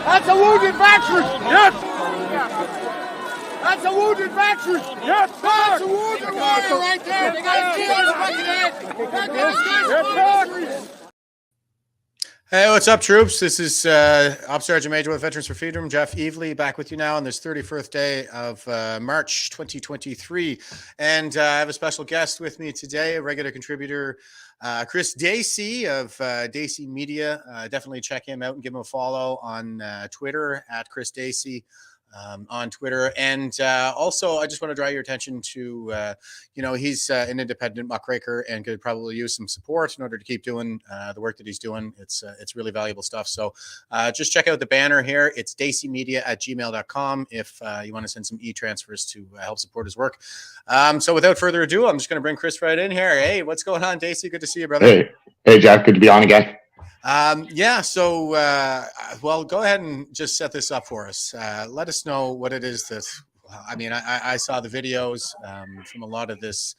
That's a wounded veteran! Yes! That's a wounded veteran! Yes, sir! That's a wounded warrior right there! They got a kid in the fucking head! That guy's Hey, what's up, troops? This is Op Sergeant Major with Veterans for Freedom, Jeff Evely, back with you now on this 31st day of March 2023. And I have a special guest with me today, a regular contributor, Chris Dacey of Dacey Media. Definitely check him out and give him a follow on Twitter at Chris Dacey. On Twitter. And also, I just want to draw your attention to, he's an independent muckraker and could probably use some support in order to keep doing the work that he's doing. It's really valuable stuff. So just check out the banner here. It's daceymedia@gmail.com if you want to send some e-transfers to help support his work. So without further ado, I'm just going to bring Chris right in here. Hey, what's going on, Dacey? Good to see you, brother. Hey, Jack. Good to be on again. Well, go ahead and just set this up for us. Let us know what it is that, I saw the videos from a lot of this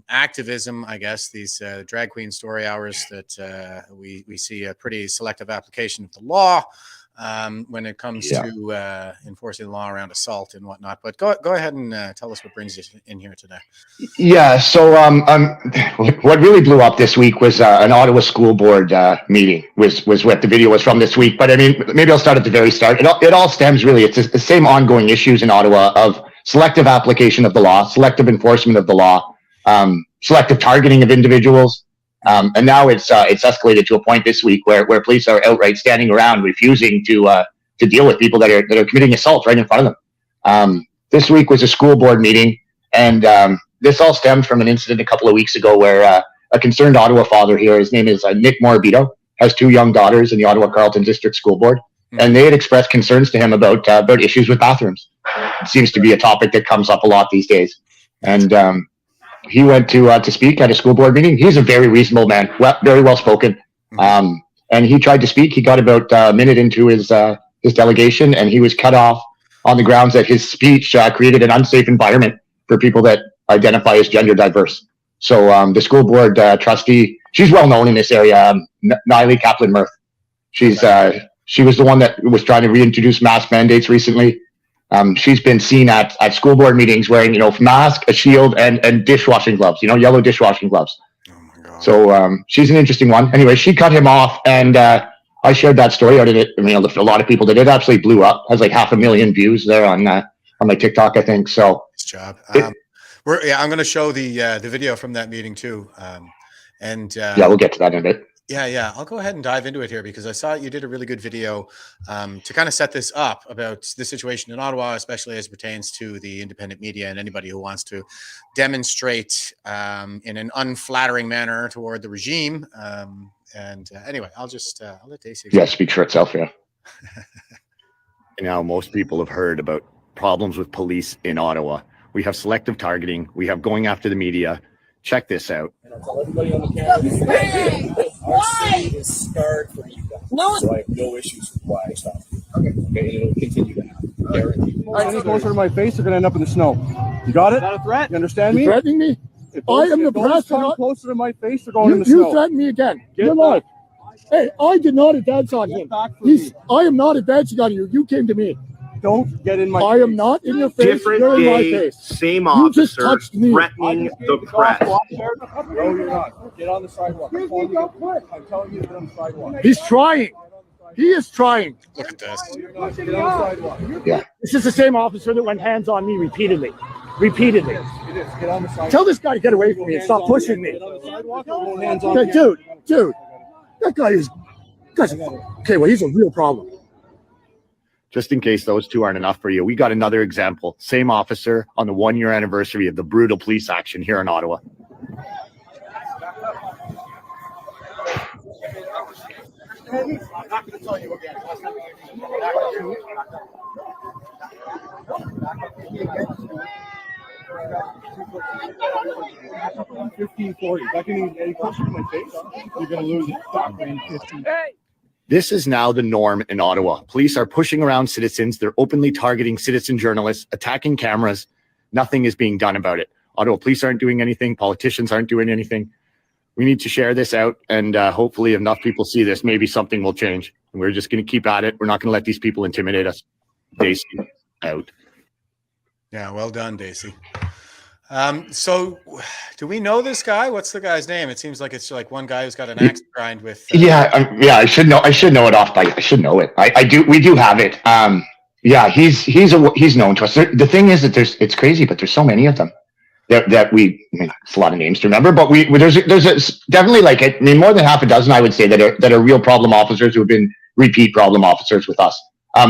activism, I guess, these drag queen story hours that we see a pretty selective application of the law when it comes to enforcing the law around assault and whatnot. But go ahead and tell us what brings you in here today. Yeah. So what really blew up this week was an Ottawa school board meeting was what the video was from this week. But I mean, maybe I'll start at the very start. It all stems really. It's the same ongoing issues in Ottawa of selective application of the law, selective enforcement of the law, selective targeting of individuals. And now it's escalated to a point this week where police are outright standing around refusing to deal with people that are committing assault right in front of them. This week was a school board meeting, and this all stemmed from an incident a couple of weeks ago where a concerned Ottawa father here, his name is Nick Morabito, has two young daughters in the Ottawa Carleton District School Board, and they had expressed concerns to him about issues with bathrooms. It seems to be a topic that comes up a lot these days, and he went to speak at a school board meeting. He's a very reasonable man, very well spoken. And he tried to speak. He got about a minute into his delegation, and he was cut off on the grounds that his speech created an unsafe environment for people that identify as gender diverse. So the school board trustee, she's well known in this area, Niley Kaplan-Murph. She was the one that was trying to reintroduce mask mandates recently. She's been seen at school board meetings wearing, mask, a shield, and dishwashing gloves, yellow dishwashing gloves. Oh my God. So she's an interesting one. Anyway, she cut him off, and I shared that story out of it. I mean, a lot of people did. It absolutely blew up. Has like 500,000 views there on my TikTok, I think. So nice job. I'm going to show the video from that meeting too. We'll get to that in a bit. Yeah. I'll go ahead and dive into it here because I saw you did a really good video to kind of set this up about the situation in Ottawa, especially as it pertains to the independent media and anybody who wants to demonstrate in an unflattering manner toward the regime. Anyway, I'll let Dacey. Yeah, speak for itself. Yeah. Now, most people have heard about problems with police in Ottawa. We have selective targeting. We have going after the media. Check this out. And I'll tell everybody on the camera. Our city is scarred for you guys. No. So I have no issues with why I stopped you. Okay. And it'll continue to happen. Guaranteed. All right, any closer to my face, you're going to end up in the snow. You got it? Is that a threat? You understand me? You're threatening me? I am the press. Come closer to my face, you're going in the snow. You threatened me again. You're not. Hey, I did not advance on him. I am not advancing on you. You came to me. Don't get in my face. I am not in your face. Different You're in my day, face. same You just officer touched me. threatening the press. No, you're not. Get on the sidewalk. I'm telling you to get on the sidewalk. He's trying. He is trying. Look at this. Get on the sidewalk. Yeah. This is the same officer that went hands on me repeatedly. Repeatedly. It is. Get on the sidewalk. Tell this guy to get away from me and stop pushing me. Get on the sidewalk or hands on Okay, dude. That guy is. Okay, well, he's a real problem. Just in case those two aren't enough for you, we got another example. Same officer on the 1-year anniversary of the brutal police action here in Ottawa. I'm not going to tell you again. 1540. If I can even get closer to my face, you're going to lose it. This is now the norm in Ottawa. Police are pushing around citizens. They're openly targeting citizen journalists, attacking cameras. Nothing is being done about it. Ottawa police aren't doing anything. Politicians aren't doing anything. We need to share this out, and hopefully enough people see this, maybe something will change. And we're just going to keep at it. We're not going to let these people intimidate us. Daisy, out. Yeah, well done, Daisy. So do we know this guy? What's the guy's name? It seems like it's like one guy who's got an axe to grind with. I should know it off by. I should know it. I do. We do have it. He's known to us. The thing is that it's crazy, but there's so many of them that we. I mean, it's a lot of names to remember, but there's definitely like it. I mean, more than half a dozen, I would say, that are real problem officers who have been repeat problem officers with us.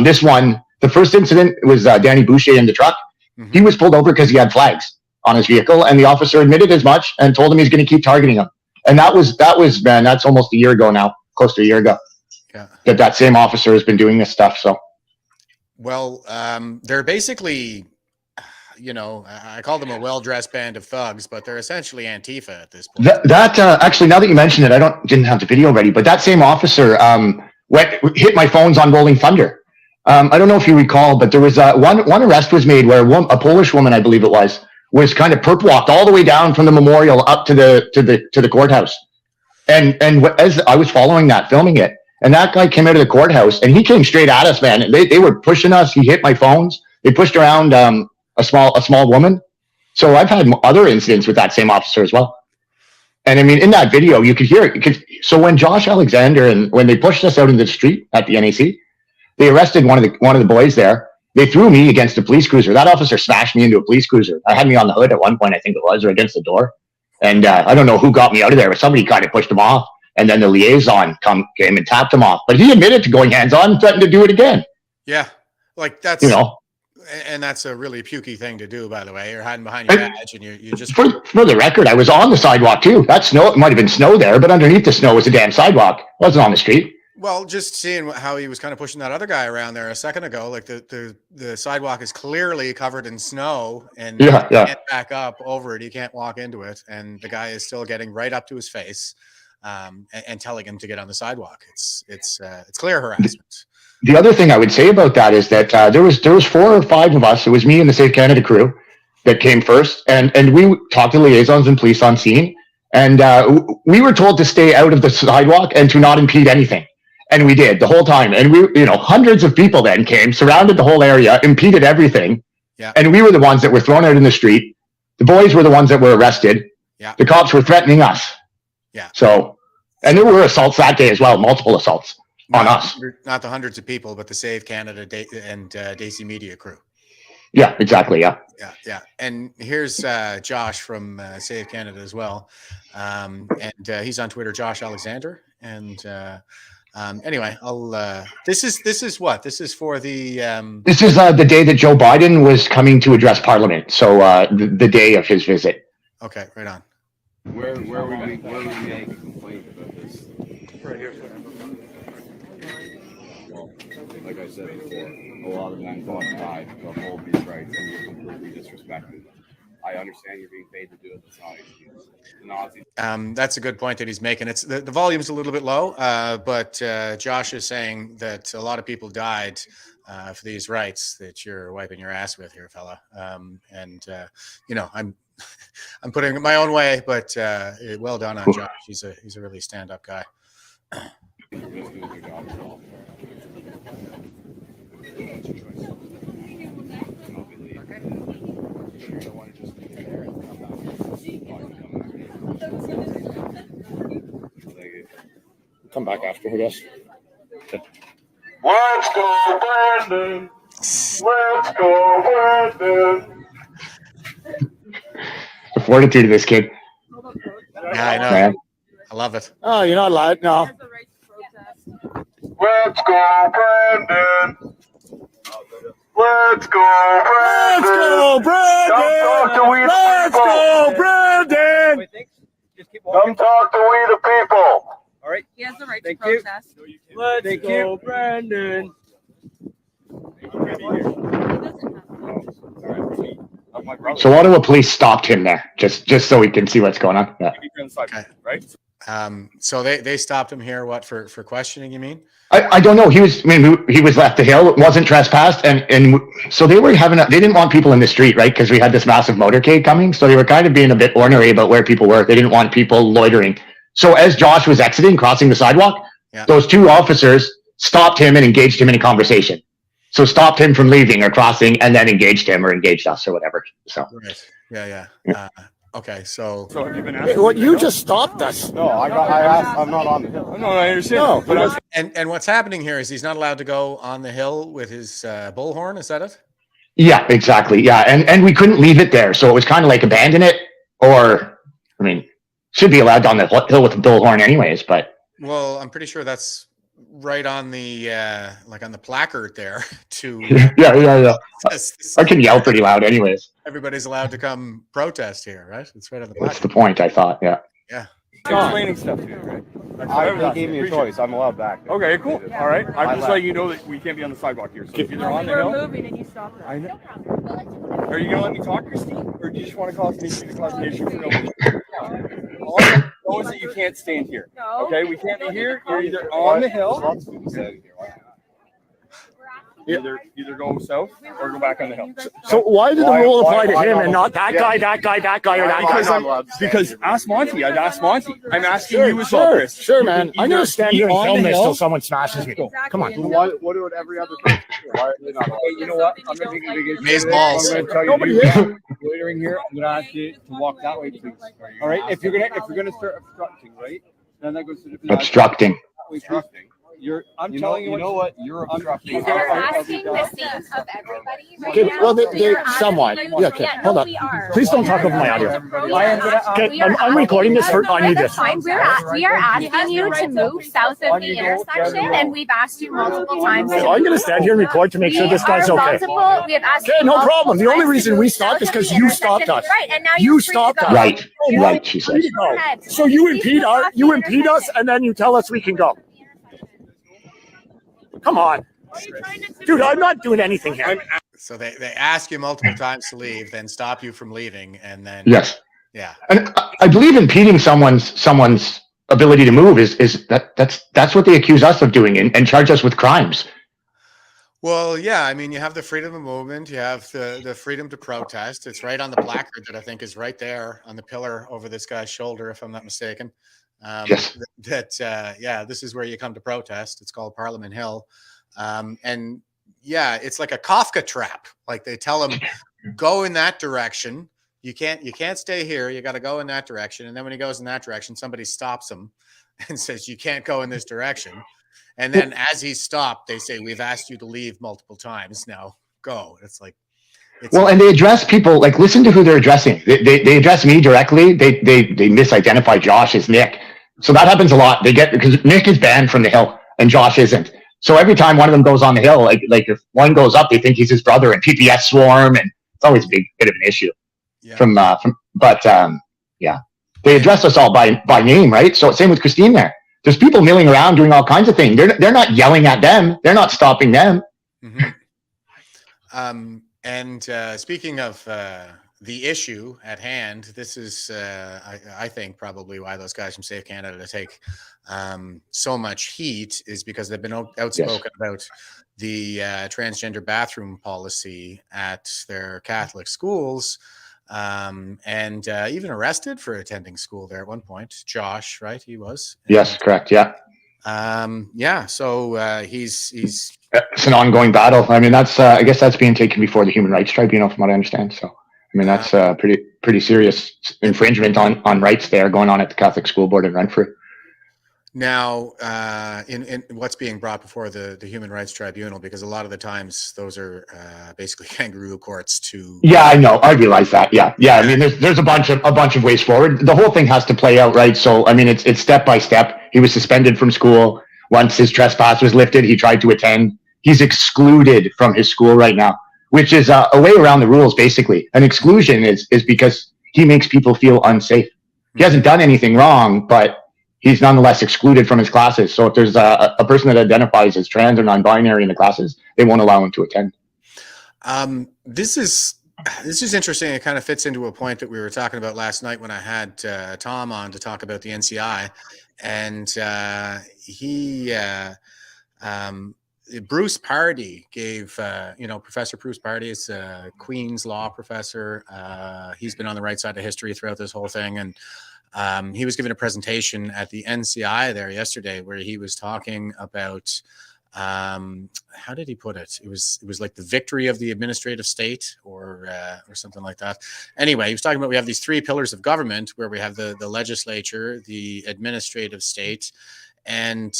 This one, the first incident was Danny Boucher in the truck. Mm-hmm. He was pulled over because he had flags on his vehicle, and the officer admitted as much and told him he's going to keep targeting him. And that was man, that's almost a year ago now, close to a year ago. Yeah. That same officer has been doing this stuff. So, well, they're basically, I call them a well-dressed band of thugs, but they're essentially Antifa at this point. Actually, now that you mention it, didn't have the video ready, but that same officer hit my phones on Rolling Thunder. I don't know if you recall, but there was one arrest was made where a Polish woman, I believe it was kind of perp walked all the way down from the memorial up to the courthouse. And as I was following that, filming it, and that guy came out of the courthouse and he came straight at us, man. They were pushing us. He hit my phones. They pushed around a small woman. So I've had other incidents with that same officer as well. And I mean, in that video, you could hear it. So when Josh Alexander and when they pushed us out into the street at the NAC, they arrested one of the boys there. They threw me against a police cruiser. That officer smashed me into a police cruiser. I had me on the hood at one point, I think it was, or against the door. And I don't know who got me out of there, but somebody kind of pushed him off. And then the liaison came and tapped him off. But he admitted to going hands-on and threatened to do it again. Yeah, like that's, and that's a really pukey thing to do, by the way. You're hiding behind your badge and you just... For the record, I was on the sidewalk too. That snow, it might have been snow there, but underneath the snow was a damn sidewalk. It wasn't on the street. Well, just seeing how he was kind of pushing that other guy around there a second ago, like the sidewalk is clearly covered in snow, and you can't back up over it. You can't walk into it, and the guy is still getting right up to his face and telling him to get on the sidewalk. It's clear harassment. The other thing I would say about that is that there was 4 or 5 of us. It was me and the Safe Canada crew that came first, and we talked to liaisons and police on scene, and we were told to stay out of the sidewalk and to not impede anything. And we did the whole time. And we, hundreds of people then came, surrounded the whole area, impeded everything. Yeah. And we were the ones that were thrown out in the street. The boys were the ones that were arrested. Yeah. The cops were threatening us. Yeah. So, and there were assaults that day as well, multiple assaults on us. Not the hundreds of people, but the Save Canada and Daisy Media crew. Yeah, exactly. Yeah. Yeah. Yeah. And here's Josh from Save Canada as well. And he's on Twitter, Josh Alexander. And, anyway, this is what? This is for the This is the day that Joe Biden was coming to address Parliament. So the day of his visit. Okay, right on. Where would we make a complaint about this? Right here. Well, like I said before, a lot of men fought and died to uphold these rights, and you're completely disrespected. I understand you're being paid to do it. That's not an excuse. The Nazis. That's a good point that he's making. It's the volume's a little bit low, but Josh is saying that a lot of people died for these rights that you're wiping your ass with here, fella. I'm putting it my own way, but well done on Josh. He's a really stand-up guy. Come back after, I guess. Let's go, Brandon. Let's go, Brandon. The fortitude of this kid. Yeah, I know. Man. I love it. Oh, you're not allowed now. Let's go, Brandon. Let's go, Brandon. Let's go, Brandon. Let's go, Brandon. Come talk to we the people. All right. He has the right Thank to you. protest. Let's go, Brandon. So Ottawa police stopped him there, just so we can see what's going on. Yeah. Okay. Right. So they stopped him here. What for questioning? You mean? I don't know. He was left the hill. It wasn't trespassed, and so they were they didn't want people in the street, right? Because we had this massive motorcade coming, so they were kind of being a bit ornery about where people were. They didn't want people loitering. So as Josh was exiting, crossing the sidewalk, those two officers stopped him and engaged him in a conversation. So stopped him from leaving or crossing, and then engaged him or engaged us or whatever. So right. Yeah. Okay, so have you been asked? Well, you just stopped us. No, I asked. I'm not on the hill. No, I understand. No, but and what's happening here is he's not allowed to go on the hill with his bullhorn. Is that it? yeah, exactly. Yeah, and we couldn't leave it there, so it was kind of like abandon it, or should be allowed on the hill with the bullhorn anyways. But well, I'm pretty sure that's right on the on the placard there. To yeah. I can yell pretty loud anyways. Everybody's allowed to come protest here, right? It's right on the placard. That's the point, I thought. Yeah. explaining stuff to you, right? They gave me a choice. I'm allowed back. Okay, cool. All right. I'm just letting you know that we can't be on the sidewalk here. So if you're on the hill, moving and you stopped. I know. Are you gonna let me talk, Christine, or do you just want to cause me to cause an issue for no reason? All I know is that you can't stand here. No. Okay, we can't be here. You're either on the hill. Either go south or go back on the hill. So why did the rule apply to him and not that guy, that guy, or that guy? Because ask Monty. I'd ask Monty. I'm asking you as well, Chris. Sure, man. I'm gonna stand here and film this till someone smashes me. Exactly. Come on. What would every other person do? Why are they not? You know what? I'm gonna take a big issue. Maze balls. I'm gonna tell you. Nobody is. Loitering here. I'm gonna ask you to walk that way, please. All right. If you're gonna start obstructing, right? Then that goes to the Obstructing. obstructing. I'm telling you what you're obstructing. You're asking the same of everybody. Right Okay, now. well, they You're asking somewhat. everyone. Yeah, okay, Yeah, hold no, on. we are. Please don't talk over my audio. Okay, I'm recording this for. I need this. Fine. We are asking you to move south of the intersection, and we've asked you multiple times. So I'm gonna stand here and record to make sure this guy's okay. We have asked Okay, you no multiple problem. The only times reason to we move stopped is south of because the you stopped intersection. us. Right, and now You you're free to stopped go. us. Right, she says. So you impede us, and then you tell us we can go. Come on. Dude, I'm not doing anything here. So they ask you multiple times to leave, then stop you from leaving, and then Yes. yeah. And I believe impeding someone's ability to move is that's what they accuse us of doing and charge us with crimes. Well, yeah, I mean, you have the freedom of movement, you have the freedom to protest. It's right on the placard that I think is right there on the pillar over this guy's shoulder, if I'm not mistaken. Yes. Yeah, this is where you come to protest. It's called Parliament Hill. And yeah, it's like a Kafka trap. Like they tell him, go in that direction. You can't stay here. You got to go in that direction. And then when he goes in that direction, somebody stops him and says, you can't go in this direction. And then as he's stopped, they say, we've asked you to leave multiple times. Now go. It's like, and they address people, like, listen to who they're addressing. They address me directly. They misidentify Josh as Nick. So that happens a lot. Because Nick is banned from the hill and Josh isn't. So every time one of them goes on the hill, like if one goes up, they think he's his brother, and PPS swarm, and it's always a bit of an issue. Yeah. But they address us all by name, right? So same with Christine there. There's people milling around doing all kinds of things. They're not yelling at them. They're not stopping them. Mm-hmm. And speaking of the issue at hand, this is, I think, probably why those guys from Save Canada take so much heat is because they've been outspoken about the transgender bathroom policy at their Catholic schools, and even arrested for attending school there at one point. Josh, right? He was. Yes, correct. Yeah. So he's. It's an ongoing battle. I mean, that's I guess that's being taken before the Human Rights Tribunal, from what I understand. So, I mean, that's pretty serious infringement on rights there going on at the Catholic School Board in Renfrew. Now, in what's being brought before the Human Rights Tribunal, because a lot of the times those are basically kangaroo courts to. Yeah, I know. I realize that. Yeah. I mean, there's a bunch of ways forward. The whole thing has to play out, right? So, I mean, it's step by step. He was suspended from school. Once his trespass was lifted, he tried to attend. He's excluded from his school right now, which is a way around the rules, basically. An exclusion is because he makes people feel unsafe. He hasn't done anything wrong, but he's nonetheless excluded from his classes. So if there's a person that identifies as trans or non-binary in the classes, they won't allow him to attend. This is interesting. It kind of fits into a point that we were talking about last night when I had Tom on to talk about the NCI, and Bruce Pardee gave, Professor Bruce Pardee is a Queen's law professor. He's been on the right side of history throughout this whole thing, and he was giving a presentation at the NCI there yesterday where he was talking about how did he put it? It was like the victory of the administrative state or something like that. Anyway, he was talking about we have these three pillars of government where we have the legislature, the administrative state, and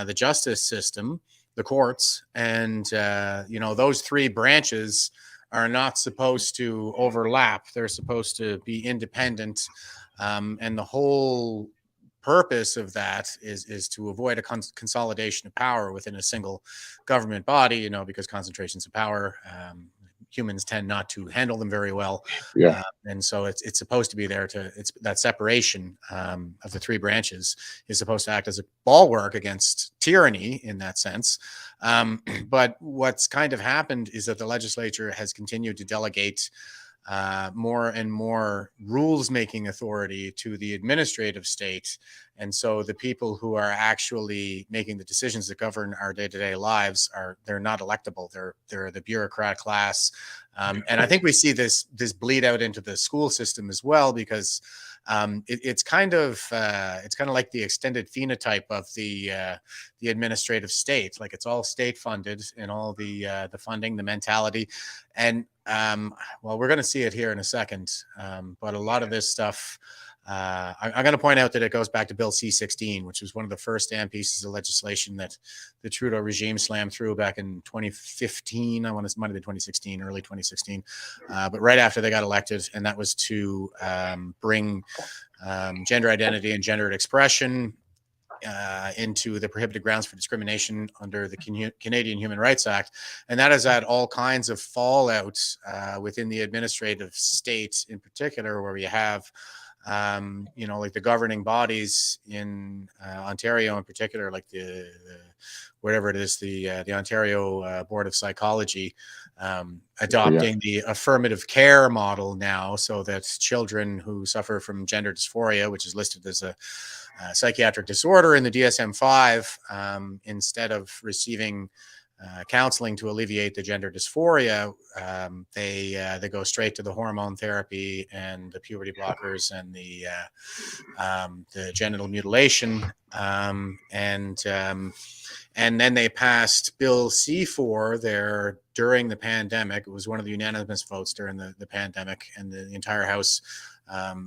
the justice system, the courts. And those three branches are not supposed to overlap. They're supposed to be independent, and the whole purpose of that is to avoid a consolidation of power within a single government body, because concentrations of power, humans tend not to handle them very well. Yeah. And so it's supposed to be there it's that separation of the three branches is supposed to act as a bulwark against tyranny in that sense. But what's kind of happened is that the legislature has continued to delegate more and more rules-making authority to the administrative state. And so the people who are actually making the decisions that govern our day-to-day lives they're not electable. They're the bureaucrat class. And I think we see this bleed out into the school system as well, because it's kind of like the extended phenotype of the administrative state. Like it's all state funded and all the funding, the mentality. And we're going to see it here in a second. But a lot of this stuff, I'm going to point out that it goes back to Bill C-16, which was one of the first damn pieces of legislation that the Trudeau regime slammed through back in 2015. I want to might have been 2016, early 2016, but right after they got elected, and that was to bring gender identity and gendered expression into the prohibited grounds for discrimination under the Canadian Human Rights Act. And that has had all kinds of fallout within the administrative state in particular, where we have like the governing bodies in Ontario in particular, like the whatever it is, the Ontario Board of Psychology, adopting the affirmative care model now, so that children who suffer from gender dysphoria, which is listed as a psychiatric disorder in the DSM-5, instead of receiving counseling to alleviate the gender dysphoria, they go straight to the hormone therapy and the puberty blockers and the genital mutilation, and then they passed Bill C-4 there during the pandemic. It was one of the unanimous votes during the pandemic, and the entire House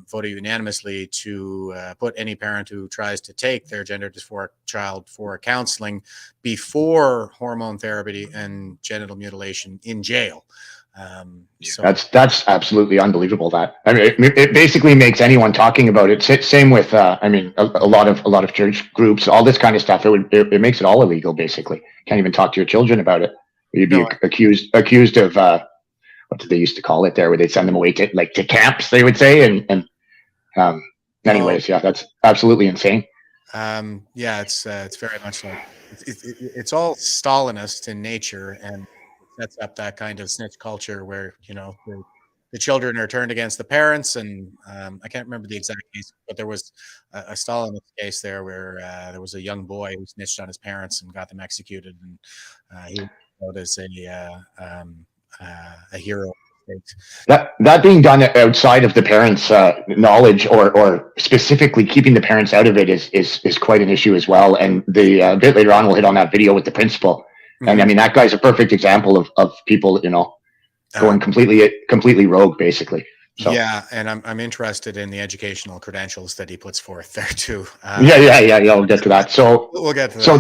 voted unanimously to put any parent who tries to take their gender dysphoric child for counseling before hormone therapy and genital mutilation in jail. So that's absolutely unbelievable. That, I mean, it basically makes anyone talking about it. Same with, a lot of church groups, all this kind of stuff. It makes it all illegal. Basically, can't even talk to your children about it. You'd be accused of what did they used to call it there, where they'd send them away to camps, they would say. Anyways, yeah, that's absolutely insane. It's very much like it's all Stalinist in nature, and sets up that kind of snitch culture where the children are turned against the parents. And I can't remember the exact case, but there was a Stalinist case there where there was a young boy who snitched on his parents and got them executed, and he was out as a hero. That being done outside of the parents' knowledge, or specifically keeping the parents out of it, is quite an issue as well. And the bit later on, we'll hit on that video with the principal. Mm-hmm. And I mean, that guy's a perfect example of people, going completely rogue, basically. So. Yeah, and I'm interested in the educational credentials that he puts forth there too. Yeah. We'll get to that. So we'll get to that. So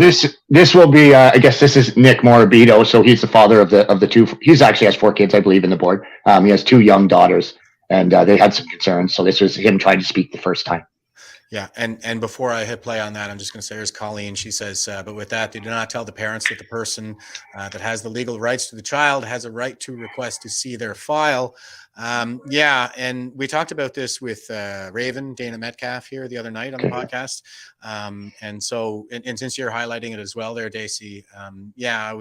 this will be, I guess this is Nick Morabito. So he's the father of the two. He's actually has 4 kids, I believe, in the board. He has 2 young daughters, and they had some concerns. So this was him trying to speak the first time. Yeah, and before I hit play on that, I'm just going to say, here's Colleen. She says, but with that, they do not tell the parents that the person that has the legal rights to the child has a right to request to see their file. Yeah, and we talked about this with Raven, Dana Metcalf here the other night on the podcast. And so, and since you're highlighting it as well there, Daisy, yeah,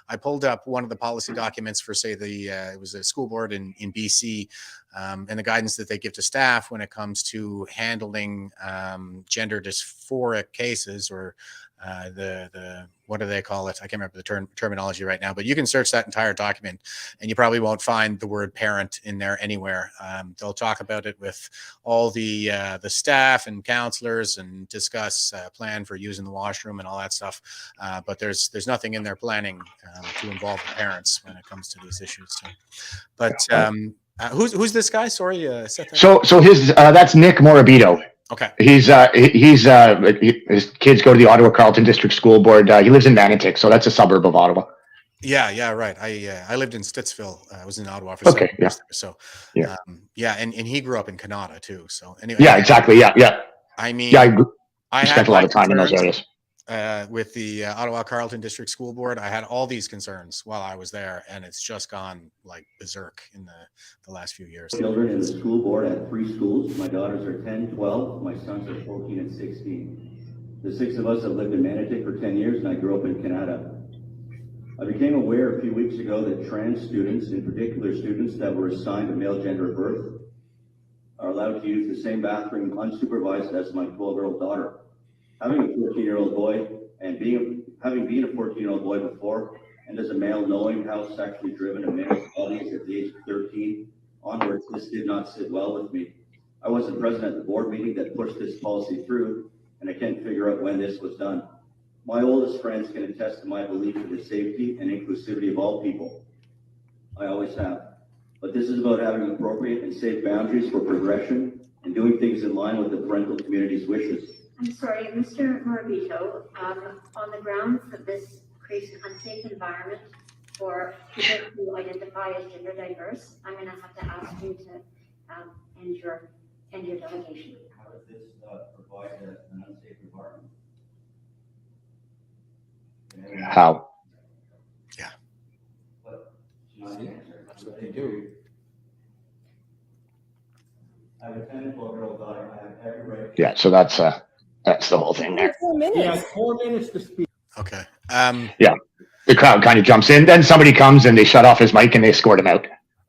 I pulled up one of the policy documents for, say, it was a school board in BC, and the guidance that they give to staff when it comes to handling gender dysphoric cases, or the what do they call it? I can't remember the terminology right now, but you can search that entire document and you probably won't find the word parent in there anywhere. They'll talk about it with all the staff and counselors and discuss plan for using the washroom and all that stuff. But there's nothing in their planning to involve the parents when it comes to these issues. So, but who's this guy? Sorry, Seth. So his that's Nick Morabito. Okay. His kids go to the Ottawa Carleton District School Board. He lives in Manotick, so that's a suburb of Ottawa. Yeah, right. I lived in Stittsville. I was in Ottawa for 7 years. So and he grew up in Canada too. So anyway. Yeah, exactly. Yeah. I mean, I spent a lot of time in those areas. With the Ottawa Carleton District School Board, I had all these concerns while I was there, and it's just gone like berserk in the last few years. Children in the school board at 3 schools. My daughters are 10, 12. My sons are 14 and 16. The 6 of us have lived in Manotick for 10 years, and I grew up in Canada. I became aware a few weeks ago that trans students, in particular students that were assigned a male gender at birth, are allowed to use the same bathroom unsupervised as my 12-year-old daughter. Having a 14-year-old boy and having been a 14-year-old boy before, and as a male knowing how sexually driven a male's body is at the age of 13 onwards, this did not sit well with me. I wasn't present at the board meeting that pushed this policy through, and I can't figure out when this was done. My oldest friends can attest to my belief in the safety and inclusivity of all people. I always have. But this is about having appropriate and safe boundaries for progression and doing things in line with the parental community's wishes. I'm sorry, Mr. Morabito, on the grounds that this creates an unsafe environment for people who identify as gender diverse, I'm going to have to ask you to end your delegation. How does this provide an unsafe environment? How? Yeah. That's what they do. I have a 10 and 12-year-old daughter. I have every right. Yeah, so that's the whole thing there. 4 minutes. He has 4 minutes to speak. Okay. Yeah, the crowd kind of jumps in. Then somebody comes and they shut off his mic and they escort him out.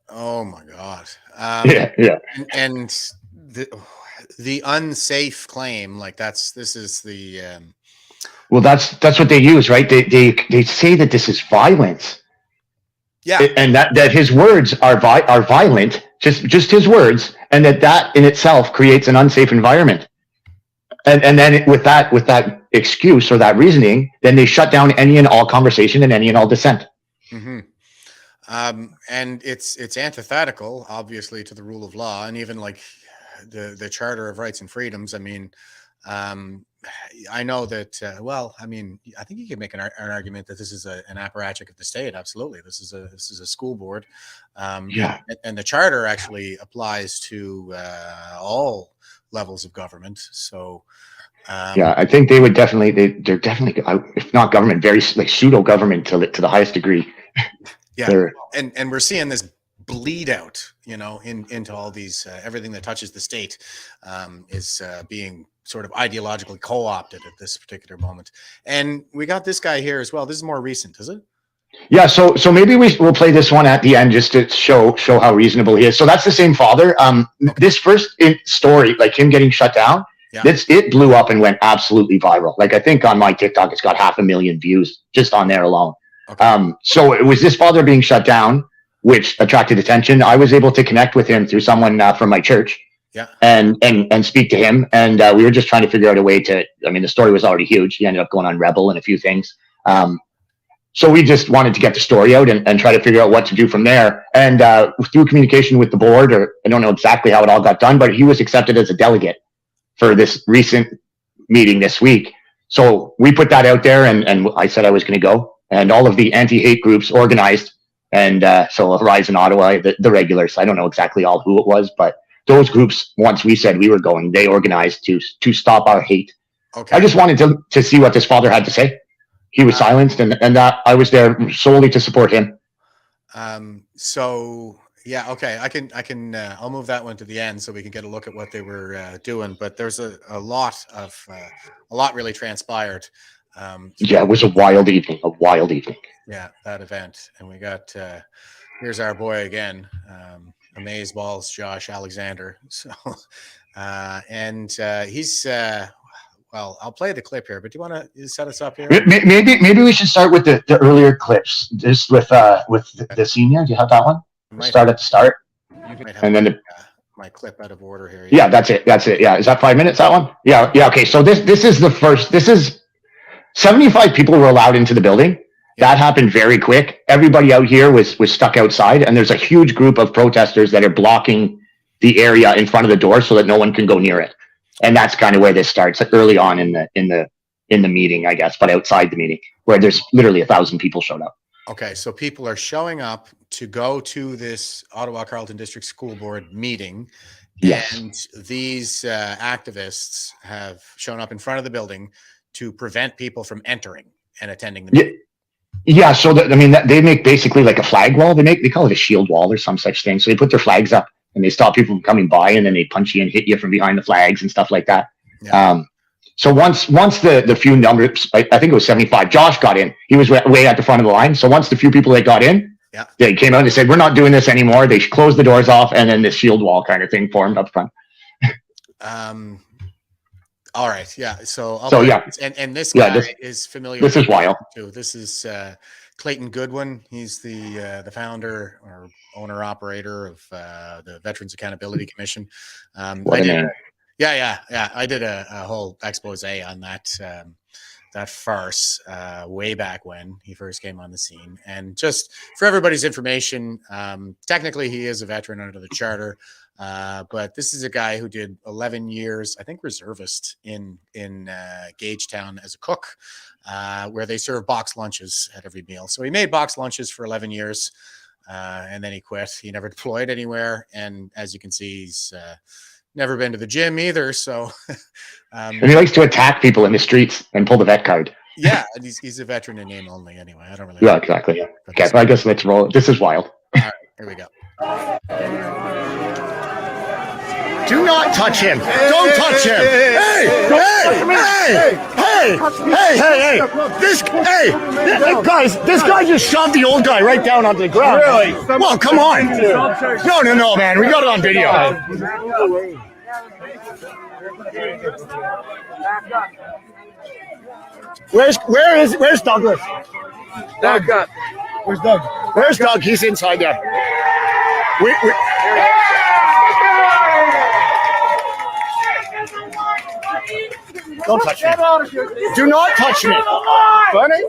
Oh my God. Yeah. And the unsafe claim, like this is the. Well, that's what they use, right? They say that this is violence. Yeah. And that his words are violent, just his words, and that in itself creates an unsafe environment. And then with that excuse or that reasoning, then they shut down any and all conversation and any and all dissent. Mm-hmm. And it's antithetical, obviously, to the rule of law, and even like the Charter of Rights and Freedoms. I mean, I know that. I think you could make an argument that this is an apparatchik of the state. Absolutely, this is a school board. And the charter actually applies to all levels of government. So. I think they would definitely. They're definitely, if not government, very like pseudo government to the highest degree. Yeah, and we're seeing this bleed out, into all these everything that touches the state is being sort of ideologically co-opted at this particular moment. And we got this guy here as well. This is more recent, is it? Yeah, so maybe we'll play this one at the end just to show how reasonable he is. So that's the same father. This first story, like him getting shut down, it blew up and went absolutely viral. Like I think on my TikTok, it's got 500,000 views just on there alone. Okay. So it was this father being shut down, which attracted attention. I was able to connect with him through someone from my church. Yeah. And speak to him. And we were just trying to figure out a way to, the story was already huge. He ended up going on Rebel and a few things. So we just wanted to get the story out and try to figure out what to do from there. And through communication with the board, or I don't know exactly how it all got done, but he was accepted as a delegate for this recent meeting this week. So we put that out there and I said I was going to go. And all of the anti-hate groups organized. And so Horizon Ottawa, the regulars, I don't know exactly all who it was, but those groups, once we said we were going, they organized to stop our hate. Okay. I just wanted to see what this father had to say. He was silenced, and I was there solely to support him. So Yeah, okay. I'll move that one to the end so we can get a look at what they were doing. But there's a lot really transpired. Yeah, it was a wild evening. Yeah, that event. And we got, here's our boy again, Amazeballs Josh Alexander. So, he's, well, I'll play the clip here, but do you want to set us up here? Maybe we should start with the earlier clips, just with the senior. Do you have that one? Start at the start, and then my clip out of order here. Yeah, that's it. Yeah, is that 5 minutes? That one? Yeah. Okay, so this is the first. This is 75 people were allowed into the building. That happened very quick. Everybody out here was stuck outside, and there's a huge group of protesters that are blocking the area in front of the door so that no one can go near it. And that's kind of where this starts, early on in the meeting, I guess, but outside the meeting, where there's literally 1,000 people showed up. Okay, so people are showing up to go to this Ottawa Carleton District School Board meeting. Yes. And these activists have shown up in front of the building to prevent people from entering and attending the meeting. Yeah, so they make basically like a flag wall. They call it a shield wall or some such thing. So they put their flags up and they stop people from coming by, and then they punch you and hit you from behind the flags and stuff like that. Yeah. So once the few numbers, I think it was 75, Josh got in. He was way at the front of the line. So once the few people that got in, they came out and they said, we're not doing this anymore. They closed the doors off, and then this shield wall kind of thing formed up front. All right. Yeah. So yeah. And this guy is familiar. This is wild. Too. This is Clayton Goodwin. He's the founder or owner operator of the Veterans Accountability Commission. What a name. Yeah. I did a whole expose on that farce way back when he first came on the scene. And just for everybody's information, technically he is a veteran under the charter, but this is a guy who did 11 years, I think, reservist in Gagetown as a cook, where they serve box lunches at every meal. So he made box lunches for 11 years, and then he quit. He never deployed anywhere, and as you can see, he's never been to the gym either. So, and he likes to attack people in the streets and pull the vet card. Yeah, and he's a veteran in name only. Anyway, I don't really. Yeah, exactly. Okay, so I guess let's roll. This is wild. All right, here we go. Do not touch him. Don't touch him. Hey! Guys, this guy just shoved the old guy right down onto the ground. Really? Well, come on. No, man. We got it on video. Where's Douglas? Doug. Where's Doug? Where's Doug? He's inside there. Don't touch me. Do not touch me. Funny?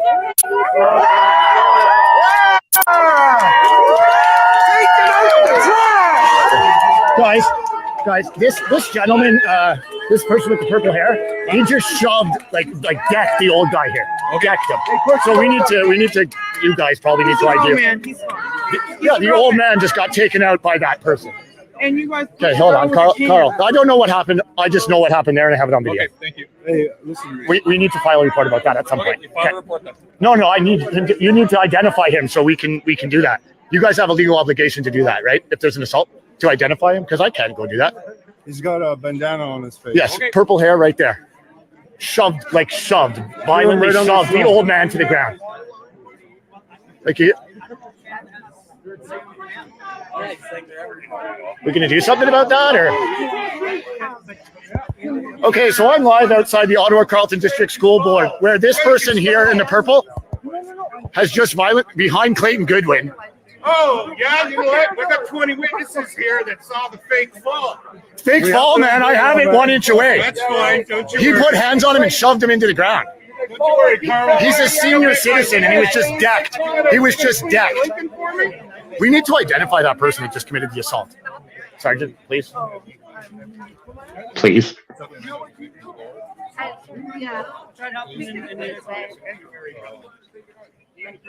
Guys, this gentleman, this person with the purple hair, he just shoved, like decked the old guy here. Decked him. So we need to, you guys probably need to idea. Yeah, the old man just got taken out by that person. And you guys. Okay, hold on, Carl. I don't know what happened. I just know what happened there, and I have it on video. Okay, thank you. Hey, listen. We need to file a report about that at some point. File a report then. No, I need him. You need to identify him so we can do that. You guys have a legal obligation to do that, right? If there's an assault, to identify him, because I can't go do that. He's got a bandana on his face. Yes, purple hair right there. Shoved, violently shoved the old man to the ground. Like he. We gonna do something about that, or? Okay, so I'm live outside the Ottawa Carleton District School Board, where this person here in the purple has just behind Clayton Goodwin. Oh, yeah, you know what? We got 20 witnesses here that saw the fake fall. Fake fall, man. I have it 1 inch away. That's fine. Don't you He worry. put hands on him and shoved him into the ground. Don't you worry, Carl. He's a senior citizen, and he was just decked. He was just decked. We need to identify that person that just committed the assault. Sergeant, please. Please.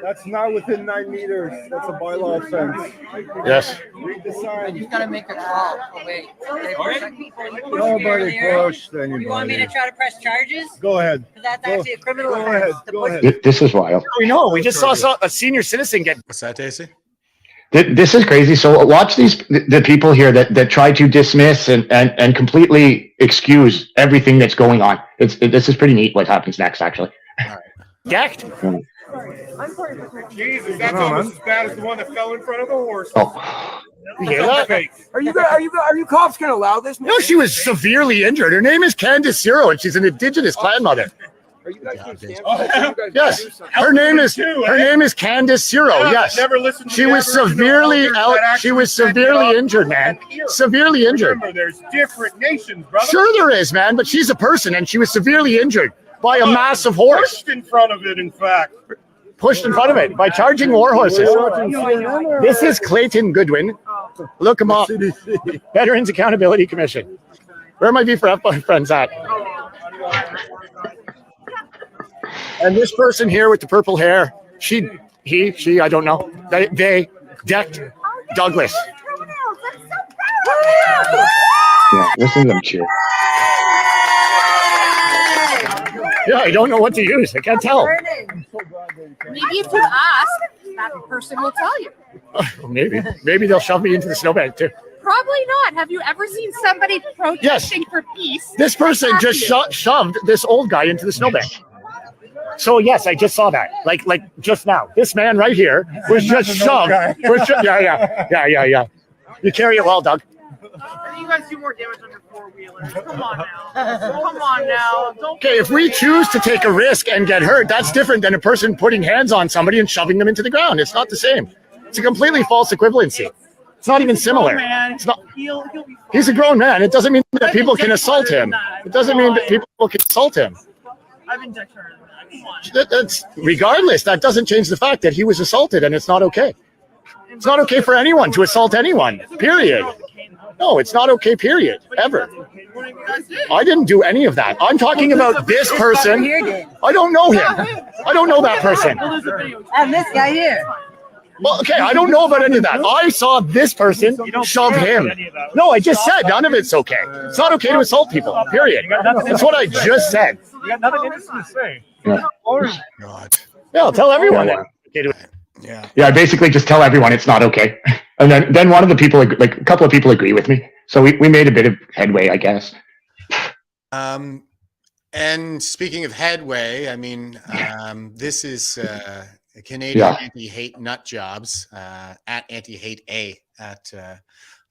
That's not within 9 meters. That's a bylaw offense. Yes. Read the sign. You gotta make a call. Oh, wait. Nobody pushed anybody. You want me to try to press charges? Go ahead. Because that's actually a criminal Go offense. ahead. Go ahead. This is wild. We know. We just saw a senior citizen get. What's that, Daisy? This is crazy. So watch the people here that try to dismiss and completely excuse everything that's going on. This is pretty neat what happens next, actually. All right. Decked. Jesus, that's almost as bad as the one that fell in front of the horse. Oh. You hear that? Are you cops gonna allow this? No, she was severely injured. Her name is Candace Zero, and she's an Indigenous clan mother. Are you guys doing stand? Yes, her name is Candace Zero. Yes, Never listened to she was severely injured, man. Severely injured. Remember, there's different nations, brother. Sure, there is, man, but she's a person, and she was severely injured by a massive horse. Pushed in front of it, in fact. Pushed in front of it by charging war horses. This is Clayton Goodwin. Look him up. Veterans Accountability Commission. Where are my VFF friends at? And this person here with the purple hair, she, I don't know. They decked Douglas. Yeah, listen to them cheer. Yeah, I don't know what to use. I can't tell. Maybe if you ask, that person will tell you. Maybe they'll shove me into the snowbank too. Probably not. Have you ever seen somebody protesting for peace? This person just shoved this old guy into the snowbank. So yes, I just saw that. Like just now. This man right here was just shoved. Yeah. You carry it well, Doug. You guys do more damage on your four-wheelers. Come on now. Okay, if we choose to take a risk and get hurt, that's different than a person putting hands on somebody and shoving them into the ground. It's not the same. It's a completely false equivalency. It's not even similar. It's not. He's a grown man. It doesn't mean that people can assault him. It doesn't mean that people can assault him. I've been decked harder than that. That's regardless. That doesn't change the fact that he was assaulted, and it's not okay. It's not okay for anyone to assault anyone. Period. No, it's not okay. Period. Ever. I didn't do any of that. I'm talking about this person. I don't know him. I don't know that person. And this guy here. Well, okay, I don't know about any of that. I saw this person shove him. No, I just said none of it's okay. It's not okay to assault people. Period. That's what I just said. You got nothing innocent to say. Yeah. God. Yeah, I'll tell everyone. Yeah. Yeah, I basically just tell everyone it's not okay. And then one of the people, like a couple of people agree with me. So we made a bit of headway, I guess. And speaking of headway, I mean, this is Canadian anti-hate nut jobs at anti-hate A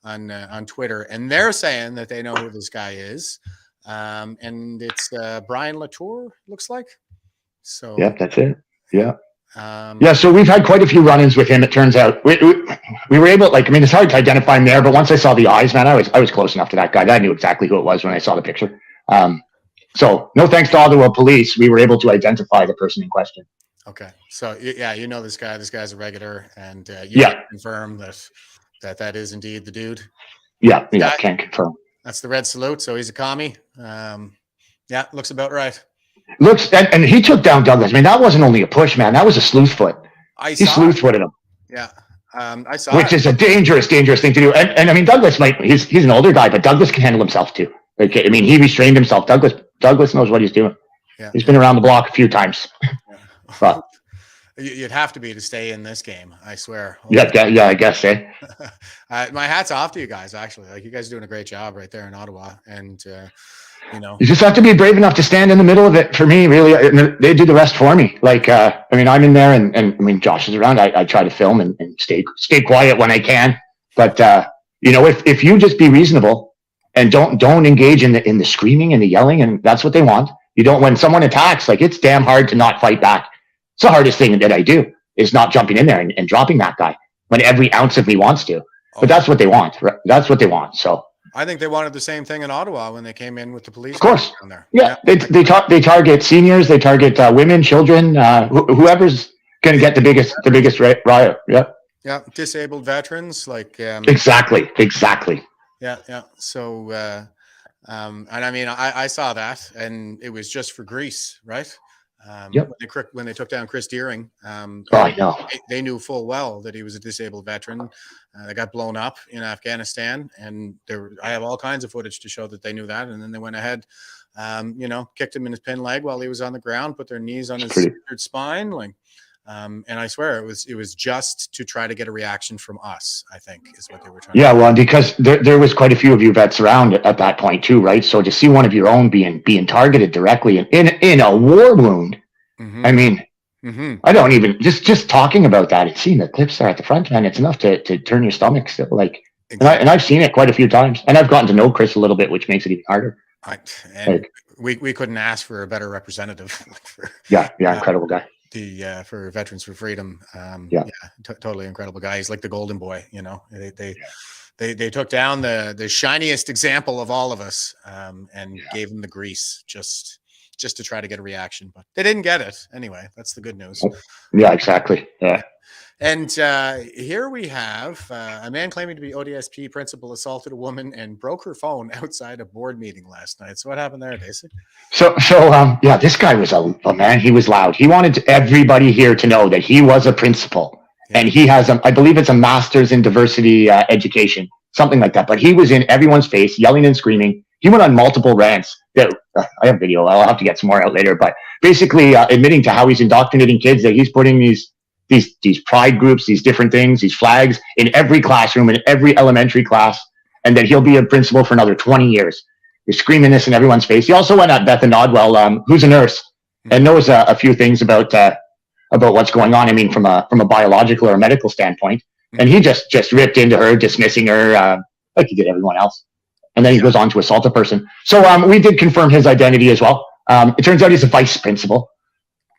on Twitter, and they're saying that they know who this guy is, and it's Brian Latour, looks like. So yeah, that's it. Yeah. So we've had quite a few run-ins with him. It turns out we were able, like, I mean, it's hard to identify him there, but once I saw the eyes, man, I was close enough to that guy that I knew exactly who it was when I saw the picture. So no thanks to Ottawa police, we were able to identify the person in question. Okay, so yeah, you know this guy. This guy's a regular, and you can confirm that is indeed the dude. Yeah, can confirm. That's the red salute. So he's a commie. Yeah, looks about right. Looks, and he took down Douglas. I mean, that wasn't only a push, man. That was a sleuth foot. He sleuth footed him. Yeah, I saw. Which is a dangerous thing to do. And I mean, Douglas he's an older guy, but Douglas can handle himself too. Okay, I mean, he restrained himself. Douglas knows what he's doing. Yeah. He's been around the block a few times. But you'd have to be to stay in this game, I swear. Yeah, I guess. My hat's off to you guys. Actually, like, you guys are doing a great job right there in Ottawa, and you just have to be brave enough to stand in the middle of it. For me, really, and they do the rest for me. Like, I mean, I'm in there, and I mean, Josh is around. I try to film and stay quiet when I can. But if you just be reasonable and don't engage in the screaming and the yelling, and that's what they want. You don't. When someone attacks, like, it's damn hard to not fight back. It's the hardest thing that I do is not jumping in there and dropping that guy when every ounce of me wants to. But that's what they want. Right? That's what they want. So. I think they wanted the same thing in Ottawa when they came in with the police. Of course. Down there. Yeah. They target seniors. They target women, children, whoever's going to get the biggest riot. Yeah. Yeah. Disabled veterans. Like. Exactly. Yeah. So, and I mean, I saw that, and it was just for Greece, right? When they took down Chris Deering, I know. They knew full well that he was a disabled veteran. They got blown up in Afghanistan, and I have all kinds of footage to show that they knew that. And then they went ahead, kicked him in his pin leg while he was on the ground, put their knees on his spine. Like, And I swear it was just to try to get a reaction from us, I think, is what they were trying Yeah, to do. well, because there was quite a few of you vets around at that point too, right? So to see one of your own being targeted directly in a war wound, I mean, I don't even just talking about that and seeing the clips there at the front, man, it's enough to turn your stomach still. Like, Exactly. and I've seen it quite a few times, and I've gotten to know Chris a little bit, which makes it even harder. We couldn't ask for a better representative. Incredible guy. For Veterans for Freedom, totally incredible guy. He's like the golden boy, you know. They took down the shiniest example of all of us, and gave him the grease just to try to get a reaction, but they didn't get it anyway. That's the good news. Yeah, exactly. Yeah. And here we have a man claiming to be ODSP principal assaulted a woman and broke her phone outside a board meeting last night. So what happened there, Daisy? So this guy was a man. He was loud. He wanted everybody here to know that he was a principal, and he has I believe it's a master's in diversity education, something like that. But he was in everyone's face, yelling and screaming. He went on multiple rants. That I have video. I'll have to get some more out later. But basically, admitting to how he's indoctrinating kids, that he's putting these pride groups, these different things, these flags in every classroom, in every elementary class, and that he'll be a principal for another 20 years. He's screaming this in everyone's face. He also went at Beth Nodwell, who's a nurse and knows a few things about what's going on. I mean, from a biological or a medical standpoint. And he just ripped into her, dismissing her like he did everyone else. And then he goes on to assault a person. So we did confirm his identity as well. It turns out he's a vice principal.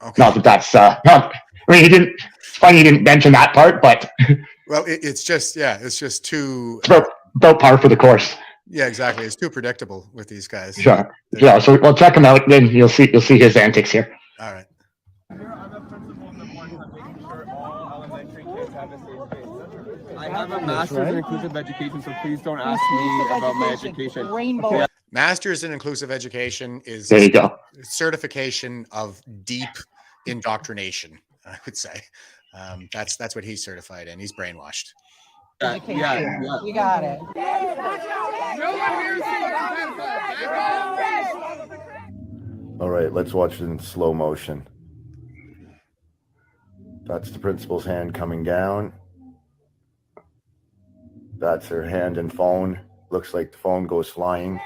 Okay. Not that that's not. I mean, it's funny he didn't mention that part, but well, it's just too about par for the course. Yeah, exactly. It's too predictable with these guys. Sure. Yeah. So we'll check him out. Then you'll see his antics here. All right. I have a master's in inclusive education, so please don't ask me about my education. Rainbow. Yeah. Master's in inclusive education is there you go. Certification of deep indoctrination, I would say. That's what he's certified in. He's brainwashed. Yeah. You got it. All right, let's watch it in slow motion. That's the principal's hand coming down. That's her hand and phone. Looks like the phone goes flying.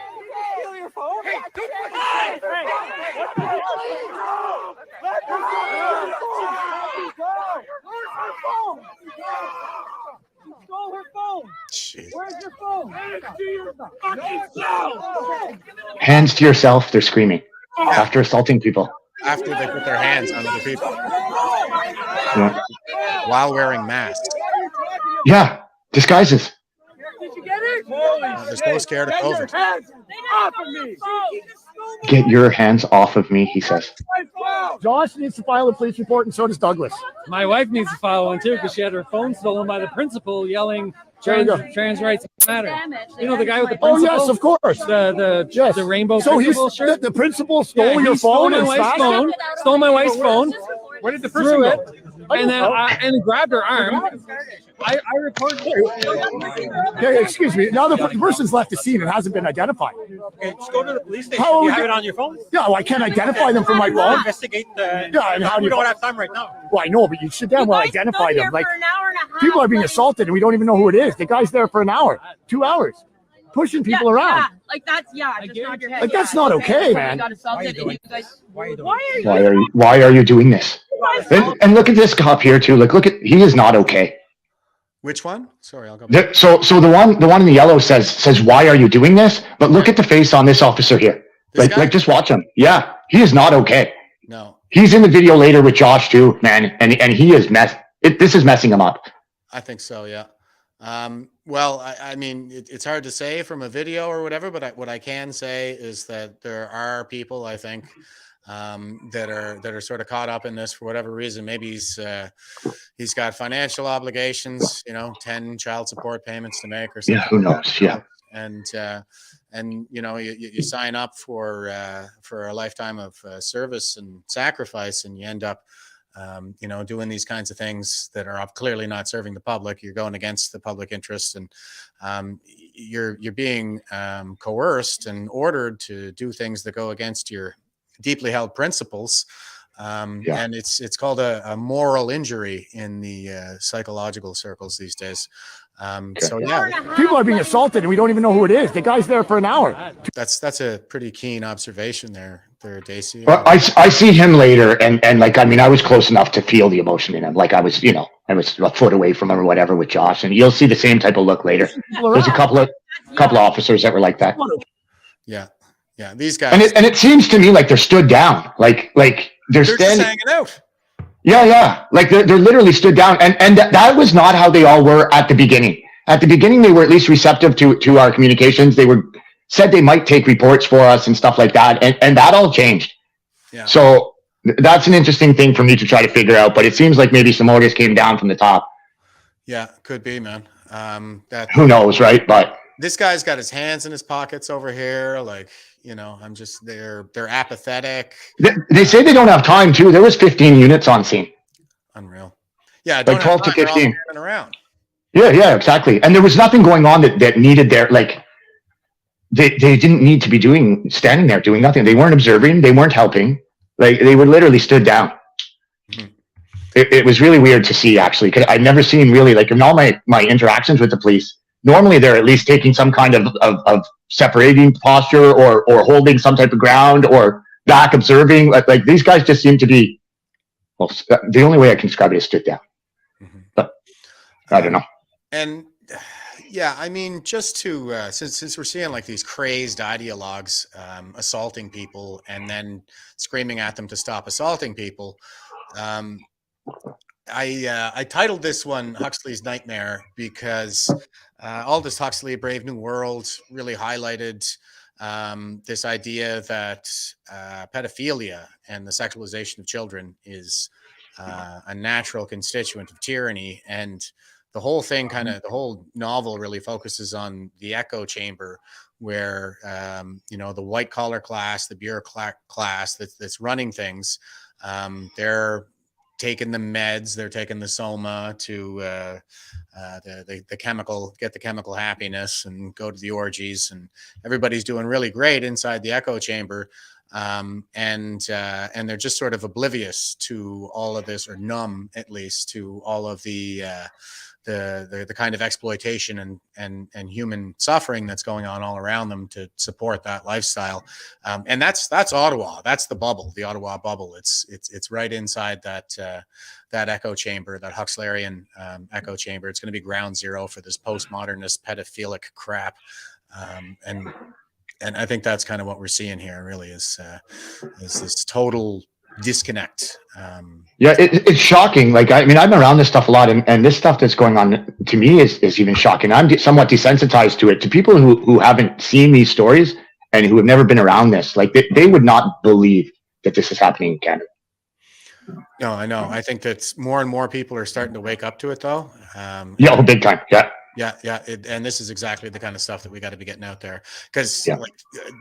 Stole her phone. Jeez. Where's your phone? Hands to your fucking self. Hands to yourself, they're screaming after assaulting people. After they put their hands on other people. While wearing masks. Yeah, disguises. Did you get it? They're so scared of COVID. Off of me. Get your hands off of me, he says. Josh needs to file a police report, and so does Douglas. My wife needs to file one too because she had her phone stolen by the principal yelling trans rights matter. You know the guy with the principal? Oh yes, of course. The rainbow principal shirt. The principal stole your phone and stole my wife's phone. Where did the person go? And then and grabbed her arm. I reported. Okay, excuse me. Now the person's left the scene and hasn't been identified. Okay, just go to the police station. How You have it on your phone? Yeah, well, I can't identify them from my phone. Investigate the. Yeah, and how do we you? don't have time right now. Well, I know, but you should damn well identify them. Like people are being assaulted and we don't even know who it is. The guy's there for an hour, 2 hours, pushing people around. Yeah, like that's just nod your head. Like that's not okay, man. Why are you doing this? And look at this cop here too. Look at he is not okay. Which one? Sorry, I'll go. So the one in the yellow says why are you doing this? But look at the face on this officer here. Like just watch him. Yeah, he is not okay. No. He's in the video later with Josh too, man, and he is this is messing him up. I think so, yeah. Well, I mean, it's hard to say from a video or whatever, but what I can say is that there are people, I think, that are sort of caught up in this for whatever reason. Maybe he's got financial obligations, 10 child support payments to make or something. Yeah, who knows? Yeah. And you sign up for a lifetime of service and sacrifice, and you end up doing these kinds of things that are clearly not serving the public. You're going against the public interest, and you're being coerced and ordered to do things that go against your deeply held principles. And it's called a moral injury in the psychological circles these days. So yeah, People are being assaulted and we don't even know who it is. The guy's there for an hour. that's a pretty keen observation there, Daisy. Well, I see him later, and like, I mean, I was close enough to feel the emotion in him. Like I was, I was a foot away from him or whatever with Josh, and you'll see the same type of look later. There's a couple of officers that were like that. Yeah, these guys, and it seems to me like they're stood down, like they're just standing. hanging out. Yeah. Like they're literally stood down. And that was not how they all were at the beginning. At the beginning, they were at least receptive to our communications. They said they might take reports for us and stuff like that. And that all changed. Yeah. So that's an interesting thing for me to try to figure out. But it seems like maybe some orders came down from the top. Yeah, could be, man. Who knows, right? But this guy's got his hands in his pockets over here. Like, I'm just, they're apathetic. They say they don't have time too. There was 15 units on scene. Unreal. Yeah. Like 12 to 15. Around. Yeah, exactly. And there was nothing going on that needed their, like, they didn't need to be standing there doing nothing. They weren't observing. They weren't helping. Like, they were literally stood down. Mm-hmm. It was really weird to see, actually, because I'd never seen really, like, in all my interactions with the police, normally they're at least taking some kind of separating posture or holding some type of ground or back observing. Like these guys just seem to be, well, the only way I can describe it is stood down. Mm-hmm. But I don't know. And yeah, I mean, just to since we're seeing like these crazed ideologues assaulting people and then screaming at them to stop assaulting people, I titled this one Huxley's Nightmare because Aldous Huxley, Brave New World, really highlighted this idea that pedophilia and the sexualization of children is a natural constituent of tyranny. And the whole thing the whole novel really focuses on the echo chamber where, the white collar class, the bureaucrat class that's running things, they're taking the meds, they're taking the soma to the chemical, get the chemical happiness and go to the orgies, and everybody's doing really great inside the echo chamber. And they're just sort of oblivious to all of this, or numb at least to all of the kind of exploitation and human suffering that's going on all around them to support that lifestyle. And that's Ottawa. That's the bubble, the Ottawa bubble. It's right inside that echo chamber, that Huxleyan echo chamber. It's going to be ground zero for this postmodernist pedophilic crap. And I think that's kind of what we're seeing here, really, is this total disconnect. It's shocking. Like, I mean, I'm around this stuff a lot, and this stuff that's going on to me is even shocking. I'm somewhat desensitized to it. To people who haven't seen these stories and who have never been around this, like they would not believe that this is happening in Canada. No, I know. I think that more and more people are starting to wake up to it, though. Big time. Yeah. And this is exactly the kind of stuff that we got to be getting out there, because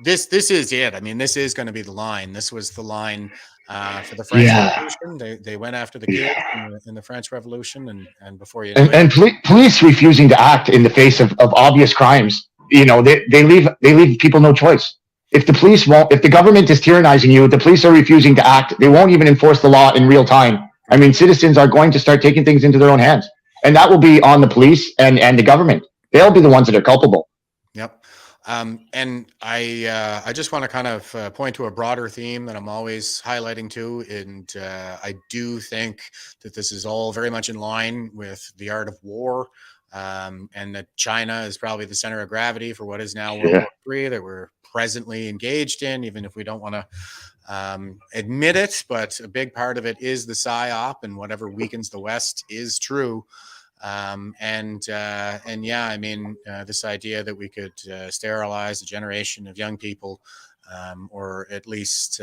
this is it. I mean, this is going to be the line. This was the line for the French Revolution. They went after the kids in the French Revolution, and before you know police refusing to act in the face of obvious crimes. They leave people no choice. If the government is tyrannizing you, the police are refusing to act. They won't even enforce the law in real time. I mean, citizens are going to start taking things into their own hands. And that will be on the police and the government. They'll be the ones that are culpable. Yep. And I just want to kind of point to a broader theme that I'm always highlighting too. And I do think that this is all very much in line with the art of war, and that China is probably the center of gravity for what is now World War III that we're presently engaged in, even if we don't want to admit it. But a big part of it is the PSYOP, and whatever weakens the West is true. And yeah, I mean, this idea that we could sterilize a generation of young people, or at least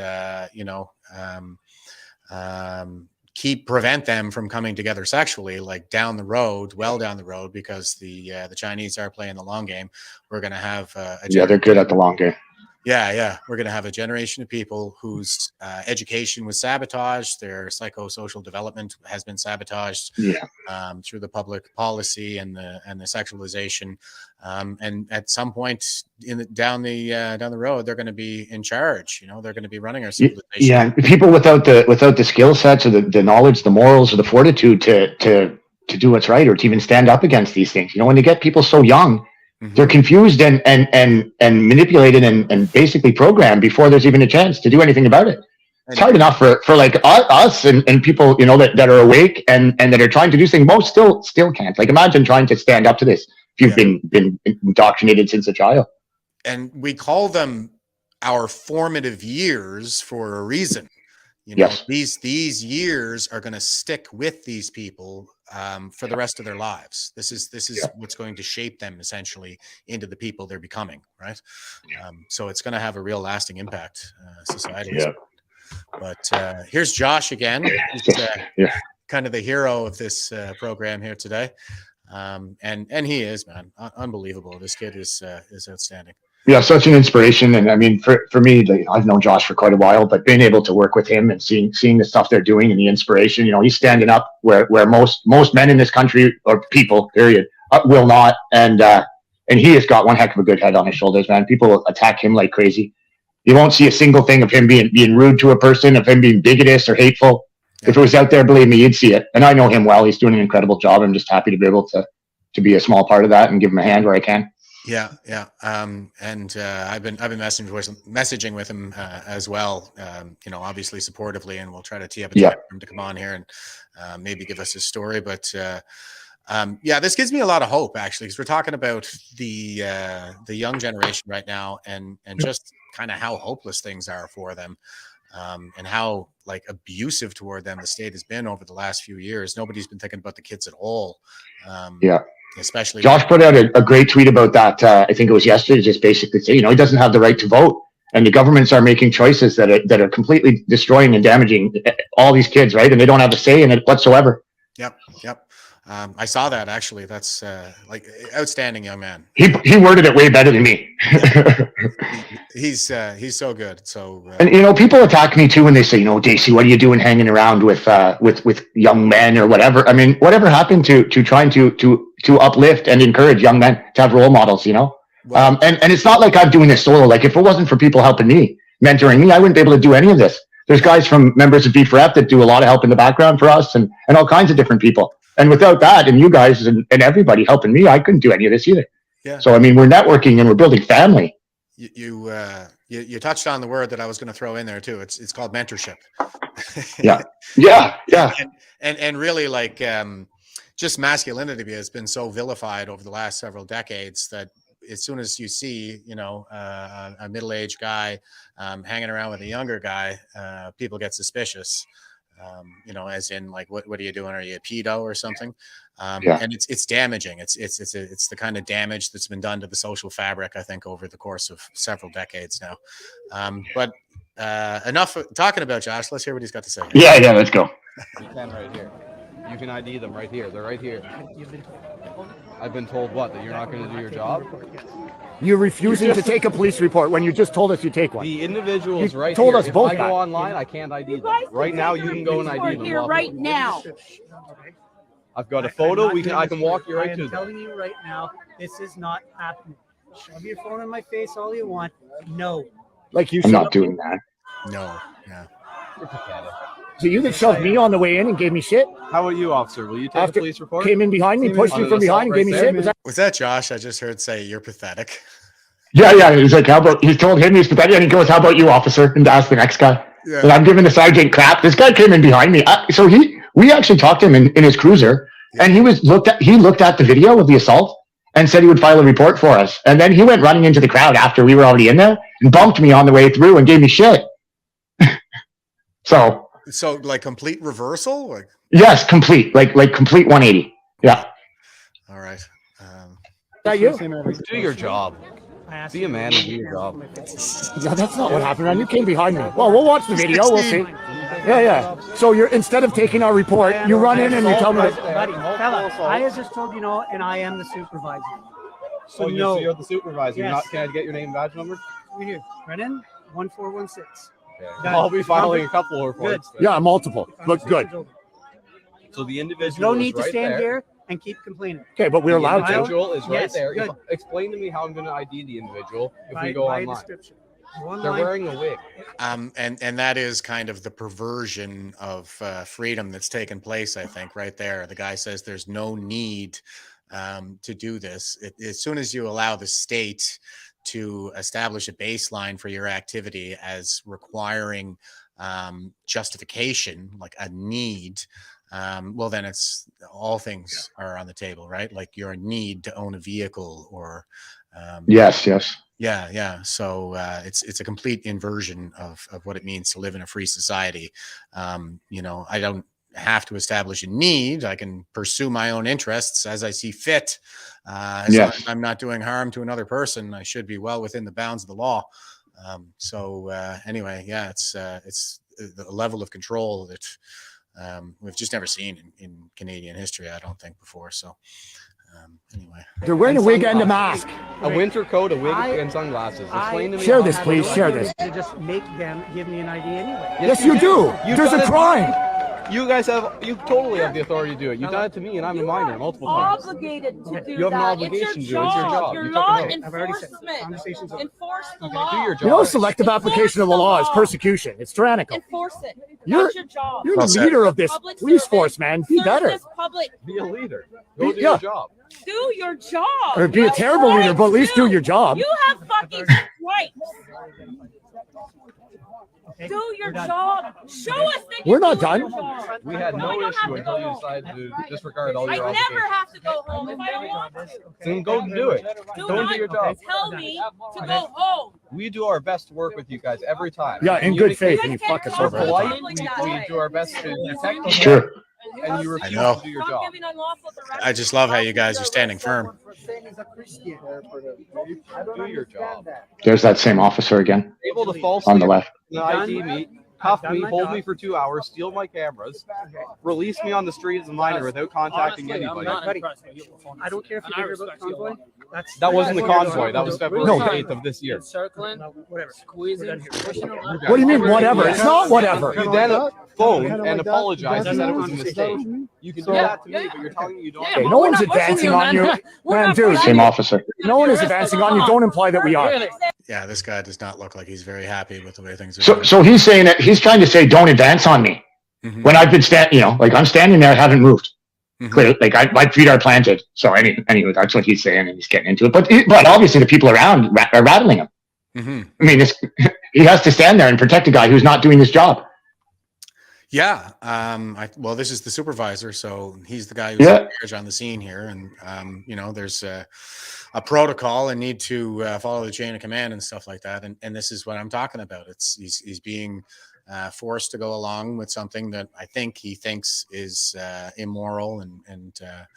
prevent them from coming together sexually, like well down the road, because the Chinese are playing the long game. We're going to have they're good at the long game. Yeah. We're going to have a generation of people whose education was sabotaged, their psychosocial development has been sabotaged through the public policy and the sexualization. And at some point down the road, they're going to be in charge. You know, they're going to be running our civilization. Yeah, people without the skill sets or the knowledge, the morals, or the fortitude to do what's right, or to even stand up against these things. You know, when they get people so young, they're confused and manipulated and basically programmed before there's even a chance to do anything about it. It's hard enough for like us and people, you know, that are awake and that are trying to do things. Most still can't. Like, imagine trying to stand up to this if you've been indoctrinated since a child. And we call them our formative years for a reason. You know, these years are going to stick with these people for the rest of their lives. This is what's going to shape them essentially into the people they're becoming, right? So it's going to have a real lasting impact societally. Yeah. But here's Josh again. He's kind of the hero of this program here today, and he is, man, unbelievable. This kid is outstanding. Yeah, such an inspiration. And I mean, for me, I've known Josh for quite a while, but being able to work with him and seeing the stuff they're doing and the inspiration, you know, he's standing up where most men in this country, or people, period, will not. And he has got one heck of a good head on his shoulders, man. People attack him like crazy. You won't see a single thing of him being rude to a person, of him being bigoted or hateful. Yeah. If it was out there, believe me, you'd see it. And I know him well. He's doing an incredible job. I'm just happy to be able to be a small part of that and give him a hand where I can. Yeah. I've been messaging with him as well. You know, obviously supportively, and we'll try to tee up a time for him to come on here and maybe give us his story. But this gives me a lot of hope, actually, because we're talking about the young generation right now, and just kind of how hopeless things are for them, and how like abusive toward them the state has been over the last few years. Nobody's been thinking about the kids at all. Especially Josh put out a great tweet about that. I think it was yesterday, just basically say, you know, he doesn't have the right to vote, and the governments are making choices that are completely destroying and damaging all these kids, right? And they don't have a say in it whatsoever. Yep. I saw that, actually. That's like outstanding young man. He worded it way better than me. He's so good. So and you know, people attack me too when they say, you know, Dacey, what are you doing hanging around with young men or whatever? I mean, whatever happened to trying to uplift and encourage young men to have role models, you know? Wow. And it's not like I'm doing this solo. Like, if it wasn't for people helping me, mentoring me, I wouldn't be able to do any of this. There's guys from members of B4F that do a lot of help in the background for us, and all kinds of different people. And without that, and you guys and everybody helping me, I couldn't do any of this either. Yeah. So, I mean, we're networking and we're building family. You touched on the word that I was going to throw in there too. It's called mentorship. Yeah. And really, like, just masculinity has been so vilified over the last several decades that as soon as you see, you know, a middle-aged guy hanging around with a younger guy, people get suspicious. You know, as in, like, what are you doing? Are you a pedo or something? And it's damaging. It's the kind of damage that's been done to the social fabric, I think, over the course of several decades now. But enough talking about Josh. Let's hear what he's got to say. Yeah, let's go. You can right here. You can ID them right here. They're right here. I've been told what? That you're not going to do your job? You're refusing to take a police report when you just told us you take one. The individuals you right told here. us both if I go online, I can't ID them. Right now, you can go and ID them. Here right now. I've got a photo. I can walk you right to them. I'm telling you right now, this is not happening. Shove your phone in my face all you want. No. Like, you I'm not doing that. No. Yeah. You're pathetic. So you that shoved me on the way in and gave me shit? How about you, officer? Will you take a police report? Came in behind me, pushed me from behind, and gave me shit. Was that Josh? I just heard say you're pathetic. Yeah. He's like, he told him he's pathetic, and he goes, how about you, officer? And asked the next guy. Yeah. And I'm giving the sergeant crap. This guy came in behind me. So we actually talked to him in his cruiser, and he looked at the video of the assault and said he would file a report for us. And then he went running into the crowd after we were already in there and bumped me on the way through and gave me shit. So like complete reversal? Like, yes, complete, like complete 180. Yeah. All right. That you? Do your job. Be a man and do your job. No, that's not what happened, man. You came behind me. Well, we'll watch the video. We'll see. Yeah. So instead of taking our report, you run in and you tell me that. Buddy, fella, I just told you no, and I am the supervisor. So you're the supervisor. Yes. Can I get your name and badge number? Right here. Brennan, 1416. Okay. I'll be filing a couple of reports. Yeah, multiple. Look good. So the There's individual no need is to right stand there. here and keep complaining. Okay, but we're allowed The to. individual is right Yes, there. good. Explain to me how I'm going to ID the individual if we By go a online. description. One They're line. wearing a wig. And that is kind of the perversion of freedom that's taken place, I think, right there. The guy says there's no need to do this. As soon as you allow the state to establish a baseline for your activity as requiring justification, like a need, well, then it's all things are on the table, right? Like your need to own a vehicle or Yes. yeah. So it's a complete inversion of what it means to live in a free society. I don't have to establish a need. I can pursue my own interests as I see fit. As long as I'm not doing harm to another person, I should be well within the bounds of the law. Anyway, yeah, it's the level of control that we've just never seen in Canadian history, I don't think, before. So anyway, They're wearing a wig and a mask. A winter coat, a wig, and sunglasses. Explain to me. Share this, please. Share this. To just make them give me an ID anyway. Yes, you do. There's a crime. You guys you totally have the authority to do it. You've done it to me, and I'm a minor multiple times. Obligated to do You have an that. obligation It's to your do it. It's your job. job. You're You law took an oath. enforcement. Enforce the law. Do your job. You know, selective application of the law is persecution. It's tyrannical. Enforce it. You're That's your job. You're the leader of this Public police service. force, man. Be Serve better. this public. Be a leader. Go do Yeah. your job. Do your job. Or be a That's terrible right. leader, but at least do your job. You have fucking rights. Do your job. Show us that We're you not do your done. job. We had no issue until you decided to disregard all I your never obligations. have to go home if I don't want to. Then go and do it. Do Go and not do your job. tell me to go home. We do our best to work with you guys every time. Yeah, in good faith, and you fuck us We're over. every time. polite. We do our best to detect It's true. and you refuse know. to do your job. I just love how you guys are standing firm. Do your job. There's that same officer again Able to falsely on the left. ID me, cuff me, hold me for 2 hours, steal my cameras, release me on the street as a minor without contacting anybody. I don't care if you hear about convoy. That wasn't the convoy. That was February 8th of this year. Circling, Whatever. squeezing, pushing them up. What do you mean, whatever? It's not whatever. You then phoned and apologized and said it was a mistake. You can do that to me, but you're telling me you don't. Okay, no one's advancing on you. Man, dude, Same officer. no one is advancing on you. Don't imply that we are. Yeah, this guy does not look like he's very happy with the way things are So, going. so he's saying that he's trying to say, don't advance on me. Mhm. When I've been like I'm standing there, I haven't moved. Mhm. Clearly, like my feet are planted. So anyway, that's what he's saying, and he's getting into it. But obviously, the people around are rattling him. Mhm. I mean, he has to stand there and protect a guy who's not doing his job. Yeah. Well, this is the supervisor, so he's the guy who's Yeah. in charge on the scene here, and there's a protocol and need to follow the chain of command and stuff like that. And this is what I'm talking about. He's being forced to go along with something that I think he thinks is immoral and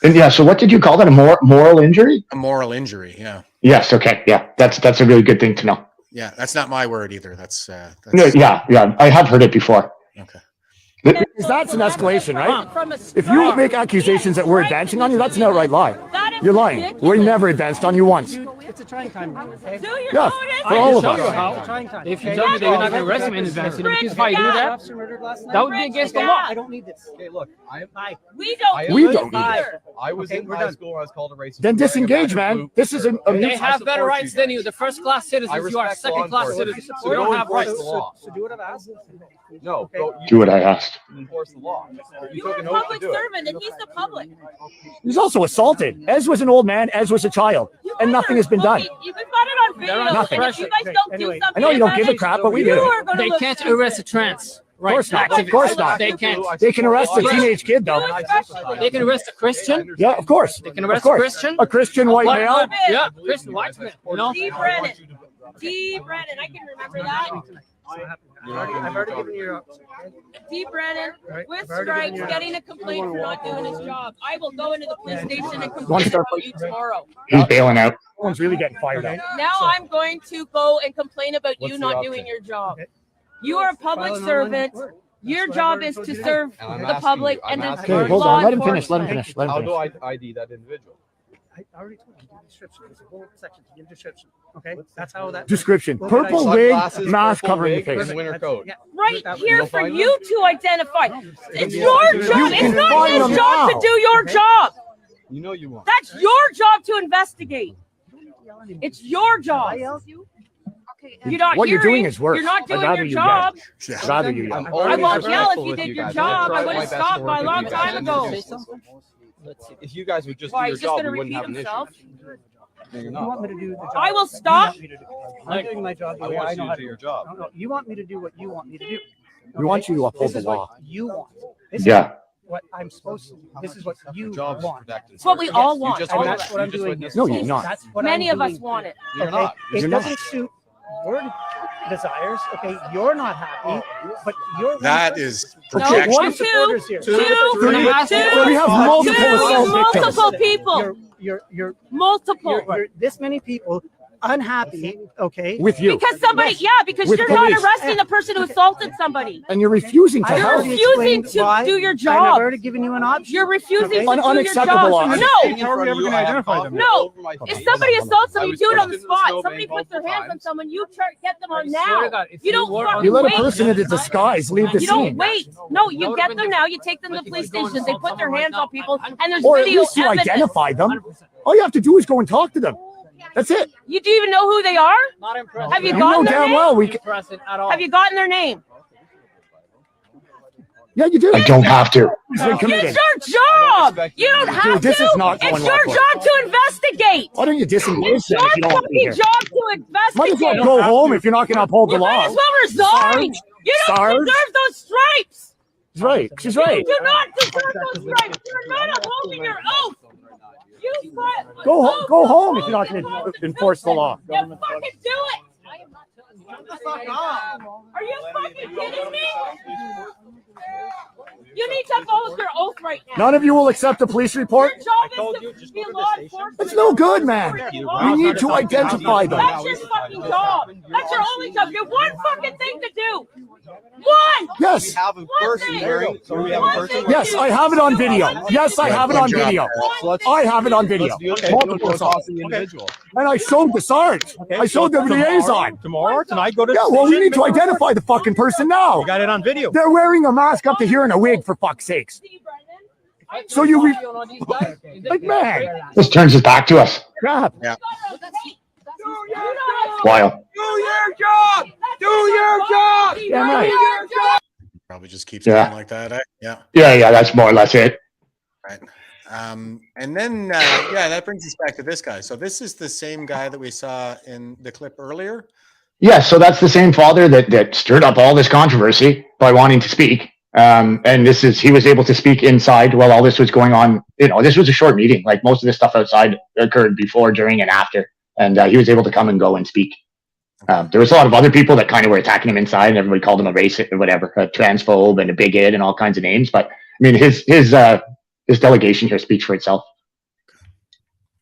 And yeah, so what did you call that? A moral injury? a moral injury. Yeah. Yes. Okay. Yeah, that's a really good thing to know. Yeah. That's not my word either. That's Yeah. I have heard it before. okay. Because that's an escalation, right? If you make accusations that we're advancing on you, that's an outright lie. You're lying. We never advanced on you once. It's a trying time. Okay? Yeah, for all of Show you us. how. It's a trying time. If you tell me that you're not going to arrest me in advance, because if I do that, Officer murdered last night. that would be against the law. I don't need this. Okay, look, We don't. We need don't this need it. either. I was Okay, in we're high done. school when I was called a racist. Then for wearing a disengage, badge man. blue This is a They I have better support rights you than you. The first-class I citizens, you are respect law second-class enforcement. citizens. So You don't have enforce rights. the law. So do what I've asked. No, Okay. go, Do what I asked. enforce the law. You You're took a an oath to public do it. servant, and he's the public. He's also assaulted. Ez was an old man. Ez was a child. And nothing has been done. You've got it on video, and Nothing. if you guys don't do something, I know you don't give a about crap, it, but we you do. are gonna They look can't stupid. arrest a trans. Of course not. Of course not. They can't. They can arrest a teenage kid, though. They can arrest a Christian. Yeah, of course. They can Of arrest a course. Christian. A Christian white male. Yeah, Christian white man. You know. D. Brennan. D. Brennan, I can remember that. I've already given you. D. Brennan, with I've already given stripes, you- getting a complaint for not doing his job. I will go into the police station and One complain star about you tomorrow. He's bailing out. Someone's really getting fired up. Now I'm going to go and complain about What's you the not option? doing your job. Okay. You are a public File an online servant. report. Your That's what job I've is already to told you. serve And I'm the asking public you- I'm and the asking Okay, you- hold law on. Let him finish. Let him enforcement. finish. Let him How finish. do I ID that individual? I already told you, give a description. There's a whole section to give a description. Okay, that's how that. Description: What did I purple say? wig, Sunglasses, mask purple covering the wig, face. and winter coat. Yeah, Right that here You'll for find you to identify. It's your job. You can It's not find his them job to now. do your Okay. job. You know you won't. That's your job to investigate. It's your job. I yelled? You're not What you're hearing, doing is worse. You're not I'd doing rather your you job. yell. I'd rather you yell. I'm I always won't yell if respectful you with did you your guys. job. try I would my have best to stopped work by a with long you guys. time ago. If you guys would just Why, do your he's just job, gonna we wouldn't repeat have an himself? issue. No, you're You not. want me to do the job? I will You stop. want me to do. I'm doing my job the I way want I you know to how do to your job. No, you want me to do what you want me to do. We want you to uphold This the is law. what you want. This Yeah. is what I'm supposed to do. This is what you Job's want. protected. It's what we all You want. just all And of witnessed- that's what I'm you just doing. witnessed No, this. you're not. That's what Many I'm of us doing. want it. You're Okay? not. It You're doesn't not. suit your desires. Okay, you're not happy, but you're That is No, projection. one, two supporters here. two, We have multiple assault victims. multiple people. You're Multiple. this many people unhappy. Okay, With you. Because somebody, because With you're not police. arresting the person who assaulted somebody. And you're refusing to I've You're help. already refusing explained why, to do your and I've job. already given you an option. You're refusing Okay. to do your Unacceptable job. option. No, How are we ever going to identify them? no. If somebody assaults I somebody, was do it on pushed the into the spot. snowbank Somebody puts their multiple hands on times. someone, you get them on I swear to now. God, if You you don't were fucking You let a wait. person into disguise leave the You don't scene. wait. No, you get them now. You take them to the police station. They put their hands on people, and there's Or at video least you evidence. identify them. All you have to do is go and talk to them. That's it. You do even know who they are? Not impressed. Have you You gotten know their damn name? well we Not can. impressed at all. Have you gotten their name? Yeah, you do. I don't have to. It's been committed. It's your job. You don't have Dude, this to. is not going It's well your for job to investigate. Why don't you disengage It's then your if you don't want to be fucking here? job to investigate. Might as well go home if you're not going to uphold the You might law. as well resign. You don't Sarge? deserve those stripes. She's right. She's right. You do not deserve those stripes. You're not upholding your oath. You fucking Go home if you're not going to enforce the law. You fucking do it. Are you fucking kidding me? You need to uphold your oath right now. None of you will accept a police report. Your job is to be law enforcement. It's no good, man. You need to identify them. That's your fucking job. That's your only job. You have one fucking thing to do. One. Yes. We have a person wearing. So we have a person. Yes, I have it on video. Yes, I have it on video. I have it on video. Multiple assaults. the individual. And I showed the Sarge. I showed the liaison. Tomorrow, tonight, go to. Yeah, well, we need to identify the fucking person now. You got it on video. They're wearing a mask up to here and a wig, for fuck's sakes. So you, like, man, Just turns his back to us. crap. Yeah. Wild. Do your job! Do your job! Damn right. Probably just keeps Yeah. going like that. Eh? Yeah. Yeah, that's more or less it. Right. And then, that brings us back to this guy. So this is the same guy that we saw in the clip earlier. Yeah, so that's the same father that stirred up all this controversy by wanting to speak. And he was able to speak inside while all this was going on. This was a short meeting. Like most of this stuff outside occurred before, during, and after. And he was able to come and go and speak. There was a lot of other people that kind of were attacking him inside, and everybody called him a racist or whatever, a transphobe and a bigot and all kinds of names. But I mean, his delegation here speaks for itself.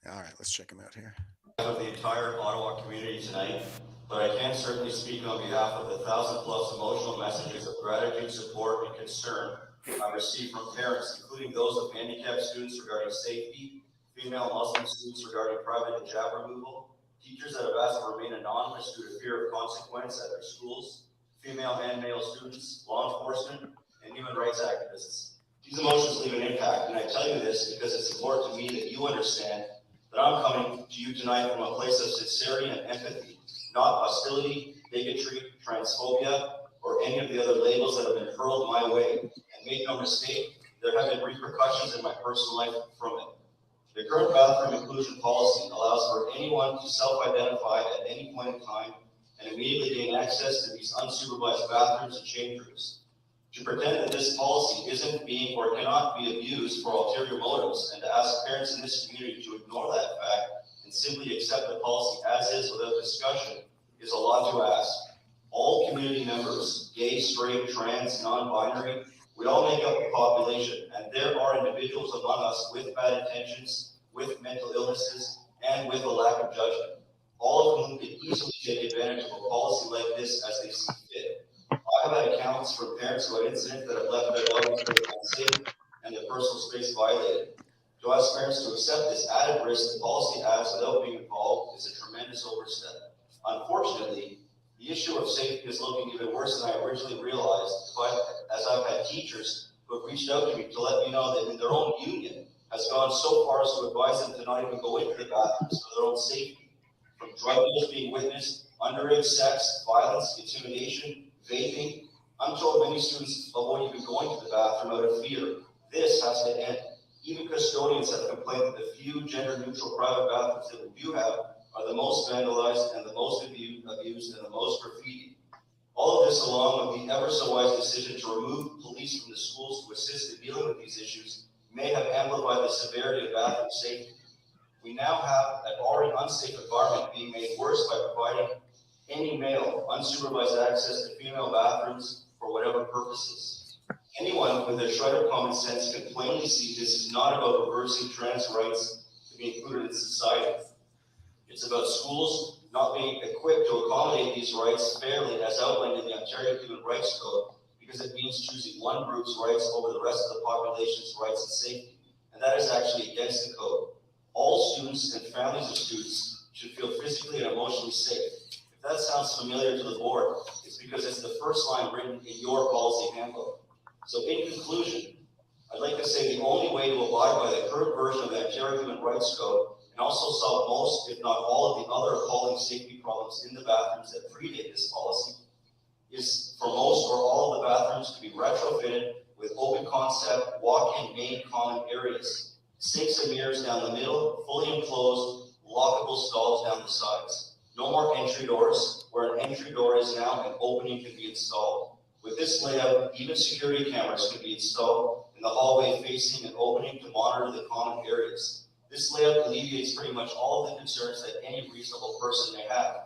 All right, let's check him out here. Of the entire Ottawa community tonight, but I can certainly speak on behalf of the 1,000+ emotional messages of gratitude, support, and concern I received from parents, including those of handicapped students regarding safety, female Muslim students regarding private hijab removal, teachers that have asked to remain anonymous due to fear of consequence at their schools, female and male students, law enforcement, and human rights activists. These emotions leave an impact, and I tell you this because it's important to me that you understand that I'm coming to you tonight from a place of sincerity and empathy, not hostility, bigotry, transphobia, or any of the other labels that have been hurled my way. And make no mistake, there have been repercussions in my personal life from it. The current bathroom inclusion policy allows for anyone to self-identify at any point in time and immediately gain access to these unsupervised bathrooms and change rooms. To pretend that this policy isn't being or cannot be abused for ulterior motives, and to ask parents in this community to ignore that fact and simply accept the policy as is without discussion is a lot to ask. All community members, gay, straight, trans, non-binary, we all make up the population, and there are individuals among us with bad intentions, with mental illnesses, and with a lack of judgment, all of whom can easily take advantage of a policy like this as they see fit. I have had accounts from parents who had incidents that have left their loved ones unsafe and their personal space violated. To To ask parents to accept this added risk the policy adds without being involved is a tremendous overstep. Unfortunately, the issue of safety is looking even worse than I originally realized, as I've had teachers who have reached out to me to let me know that in their own union has gone so far as to advise them to not even go into the bathrooms for their own safety. From drug deals being witnessed, underage sex, violence, intimidation, vaping, I'm told many students avoid even going to the bathroom out of fear. This has to end. Even custodians have complained that the few gender-neutral private bathrooms that we do have are the most vandalized and the most abused and the most graffiti. All of this, along with the ever so wise decision to remove police from the schools to assist in dealing with these issues, may have amplified the severity of bathroom safety. We now have an already unsafe environment being made worse by providing any male unsupervised access to female bathrooms for whatever purposes. Anyone with a shred of common sense can plainly see this is not about reversing trans rights to be included in society. It's about schools not being equipped to accommodate these rights fairly as outlined in the Ontario Human Rights Code, because it means choosing one group's rights over the rest of the population's rights and safety. And that is actually against the code. All students and families of students should feel physically and emotionally safe. If that sounds familiar to the board, it's because it's the first line written in your policy handbook. So in conclusion, I'd like to say the only way to abide by the current version of the Ontario Human Rights Code and also solve most, if not all, of the other appalling safety problems in the bathrooms that predate this policy is for most or all of the bathrooms to be retrofitted with open concept, walk-in main common areas, sinks and mirrors down the middle, fully enclosed, lockable stalls down the sides. No more entry doors, where an entry door is now an opening can be installed. With this layout, even security cameras can be installed in the hallway facing an opening to monitor the common areas. This layout alleviates pretty much all of the concerns that any reasonable person may have.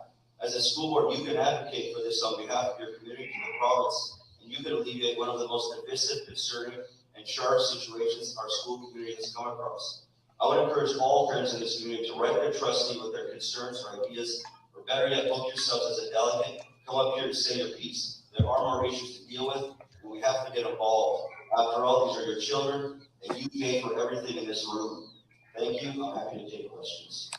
As a school board, you can advocate for this on behalf of your community and the province, and you can alleviate one of the most divisive, concerning, and charged situations our school community has come across. I would encourage all parents in this community to write their trustee with their concerns or ideas, or better yet, book yourselves as a delegate, come up here to say your piece. There are more issues to deal with, and we have to get involved. After all, these are your children, and you pay for everything in this room. Thank you. I'm happy to take questions.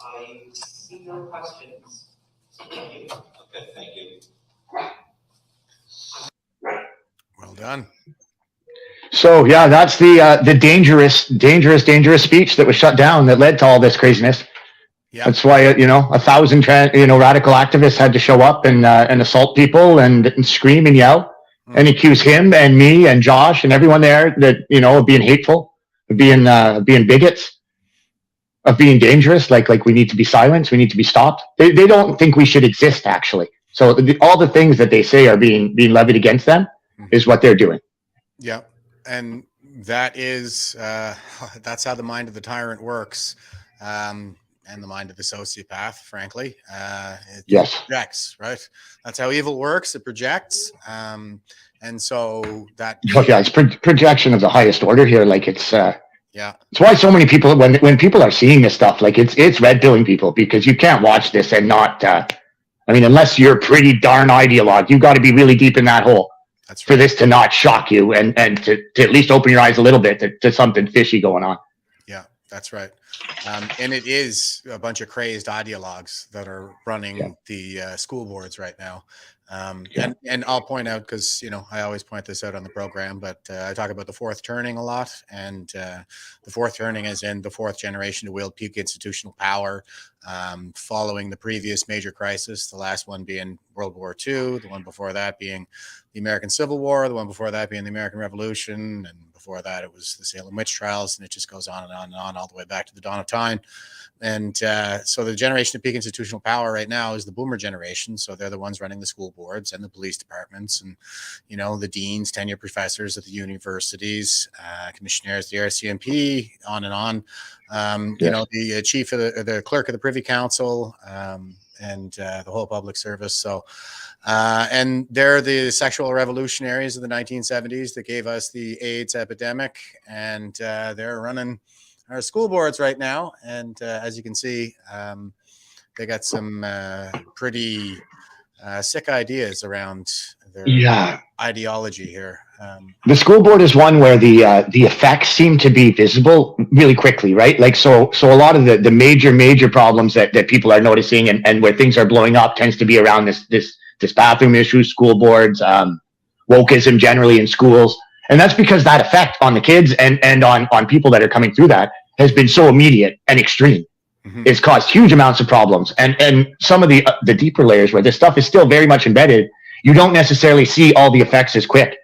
I see no questions. Thank you. Okay, thank you. Well done. So yeah, that's the dangerous speech that was shut down that led to all this craziness. Yeah. That's why 1,000 radical activists had to show up and assault people and scream and yell and accuse him and me and Josh and everyone there that of being hateful, of being bigots, of being dangerous. Like we need to be silenced, we need to be stopped. They don't think we should exist actually. So all the things that they say are being levied against them is what they're doing. Yeah, and that is that's how the mind of the tyrant works. And the mind of the sociopath, frankly. It projects, right? That's how evil works. It projects. And so that... it's projection of the highest order here. Like it's... yeah. It's why so many people, when people are seeing this stuff, like it's red pilling people, because you can't watch this and not... unless you're pretty darn ideologue, you've got to be really deep in that hole for this to not shock you and to at least open your eyes a little bit to something fishy going on. Yeah, that's right. And it is a bunch of crazed ideologues that are running the school boards right now. And I'll point out, because I always point this out on the program, but I talk about the fourth turning a lot, and the fourth turning is in the fourth generation to wield peak institutional power, following the previous major crisis, the last one being World War II, the one before that being the American Civil War, the one before that being the American Revolution, and before that it was the Salem witch trials, and it just goes on and on and on all the way back to the dawn of time. And so the generation of peak institutional power right now is the boomer generation. So they're the ones running the school boards and the police departments and, the deans, tenure professors at the universities, commissioners, the RCMP, on and on. The chief of the clerk of the Privy Council, and the whole public service. So, and they're the sexual revolutionaries of the 1970s that gave us the AIDS epidemic, and they're running our school boards right now. And as you can see, they got some pretty sick ideas around their ideology here. The school board is one where the effects seem to be visible really quickly, right? Like, so a lot of the major problems that people are noticing and where things are blowing up tends to be around this bathroom issue, school boards, wokeism generally in schools. And that's because that effect on the kids and on people that are coming through that has been so immediate and extreme. It's caused huge amounts of problems. And some of the deeper layers where this stuff is still very much embedded, you don't necessarily see all the effects as quick.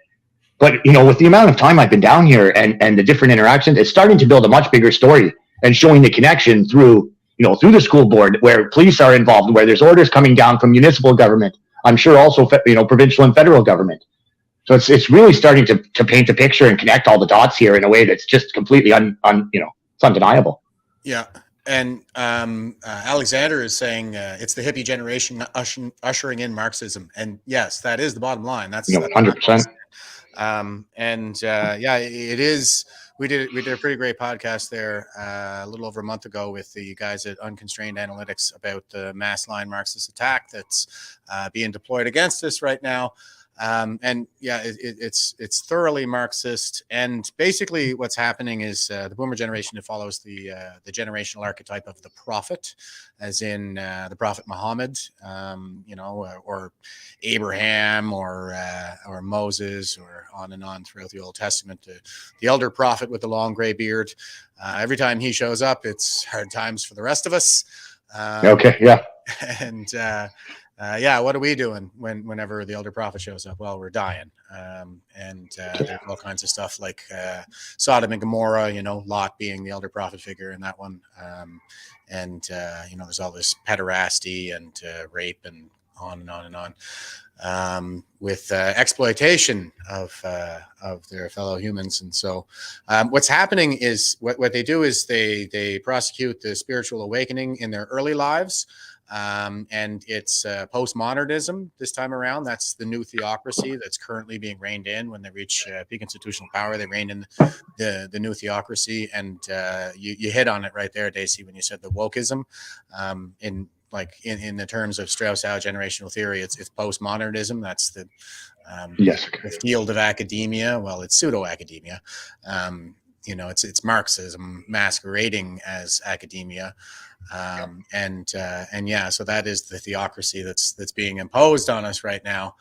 But, you know, with the amount of time I've been down here and the different interactions, it's starting to build a much bigger story and showing the connection through the school board, where police are involved, where there's orders coming down from municipal government. I'm sure also, provincial and federal government. So it's really starting to paint a picture and connect all the dots here in a way that's just completely it's undeniable. Yeah. And Alexander is saying it's the hippie generation ushering in Marxism. And yes, that is the bottom line. That's 100%. It is. We did a pretty great podcast there a little over a month ago with the guys at Unconstrained Analytics about the mass line Marxist attack that's being deployed against us right now. It's thoroughly Marxist, and basically what's happening is the boomer generation, it follows the generational archetype of the prophet, as in the prophet Muhammad, or Abraham, or Moses, or on and on throughout the Old Testament. The elder prophet with the long gray beard. Every time he shows up, it's hard times for the rest of us. What are we doing whenever the elder prophet shows up? Well, we're dying. There's all kinds of stuff like Sodom and Gomorrah, Lot being the elder prophet figure in that one. There's all this pederasty and rape and on and on and on, with exploitation of their fellow humans. And so what's happening is what they do is they prosecute the spiritual awakening in their early lives. And it's postmodernism this time around. That's the new theocracy that's currently being reined in. When they reach peak institutional power, they rein in the new theocracy. And you hit on it right there, Daisy, when you said the wokeism. In the terms of Strauss-Howe generational theory, it's postmodernism. That's the field of academia. Well, it's pseudo-academia. It's Marxism masquerading as academia. So that is the theocracy that's being imposed on us right now.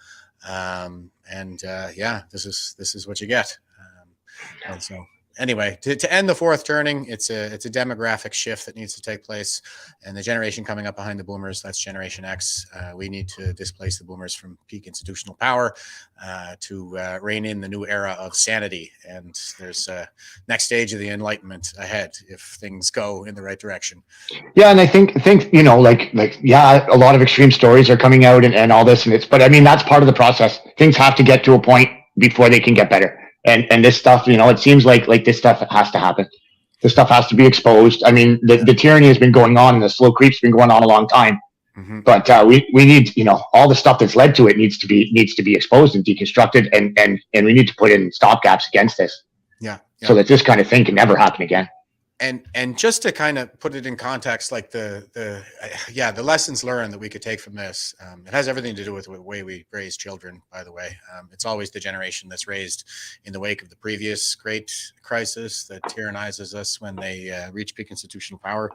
This is what you get. And so anyway, to end the fourth turning, it's a demographic shift that needs to take place, and the generation coming up behind the boomers, that's Generation X. We need to displace the boomers from peak institutional power to rein in the new era of sanity. And there's a next stage of the Enlightenment ahead if things go in the right direction. Yeah, and I think a lot of extreme stories are coming out and all this, but I mean that's part of the process. Things have to get to a point before they can get better. And this stuff, it seems like this stuff has to happen. This stuff has to be exposed. I mean, the tyranny has been going on, and the slow creep's been going on a long time. Mm-hmm. But we need, all the stuff that's led to it needs to be exposed and deconstructed, and we need to put in stopgaps against this. Yeah. So that this kind of thing can never happen again. And just to kind of put it in context, like the lessons learned that we could take from this, it has everything to do with the way we raise children, by the way. It's always the generation that's raised in the wake of the previous great crisis that tyrannizes us when they reach peak institutional power,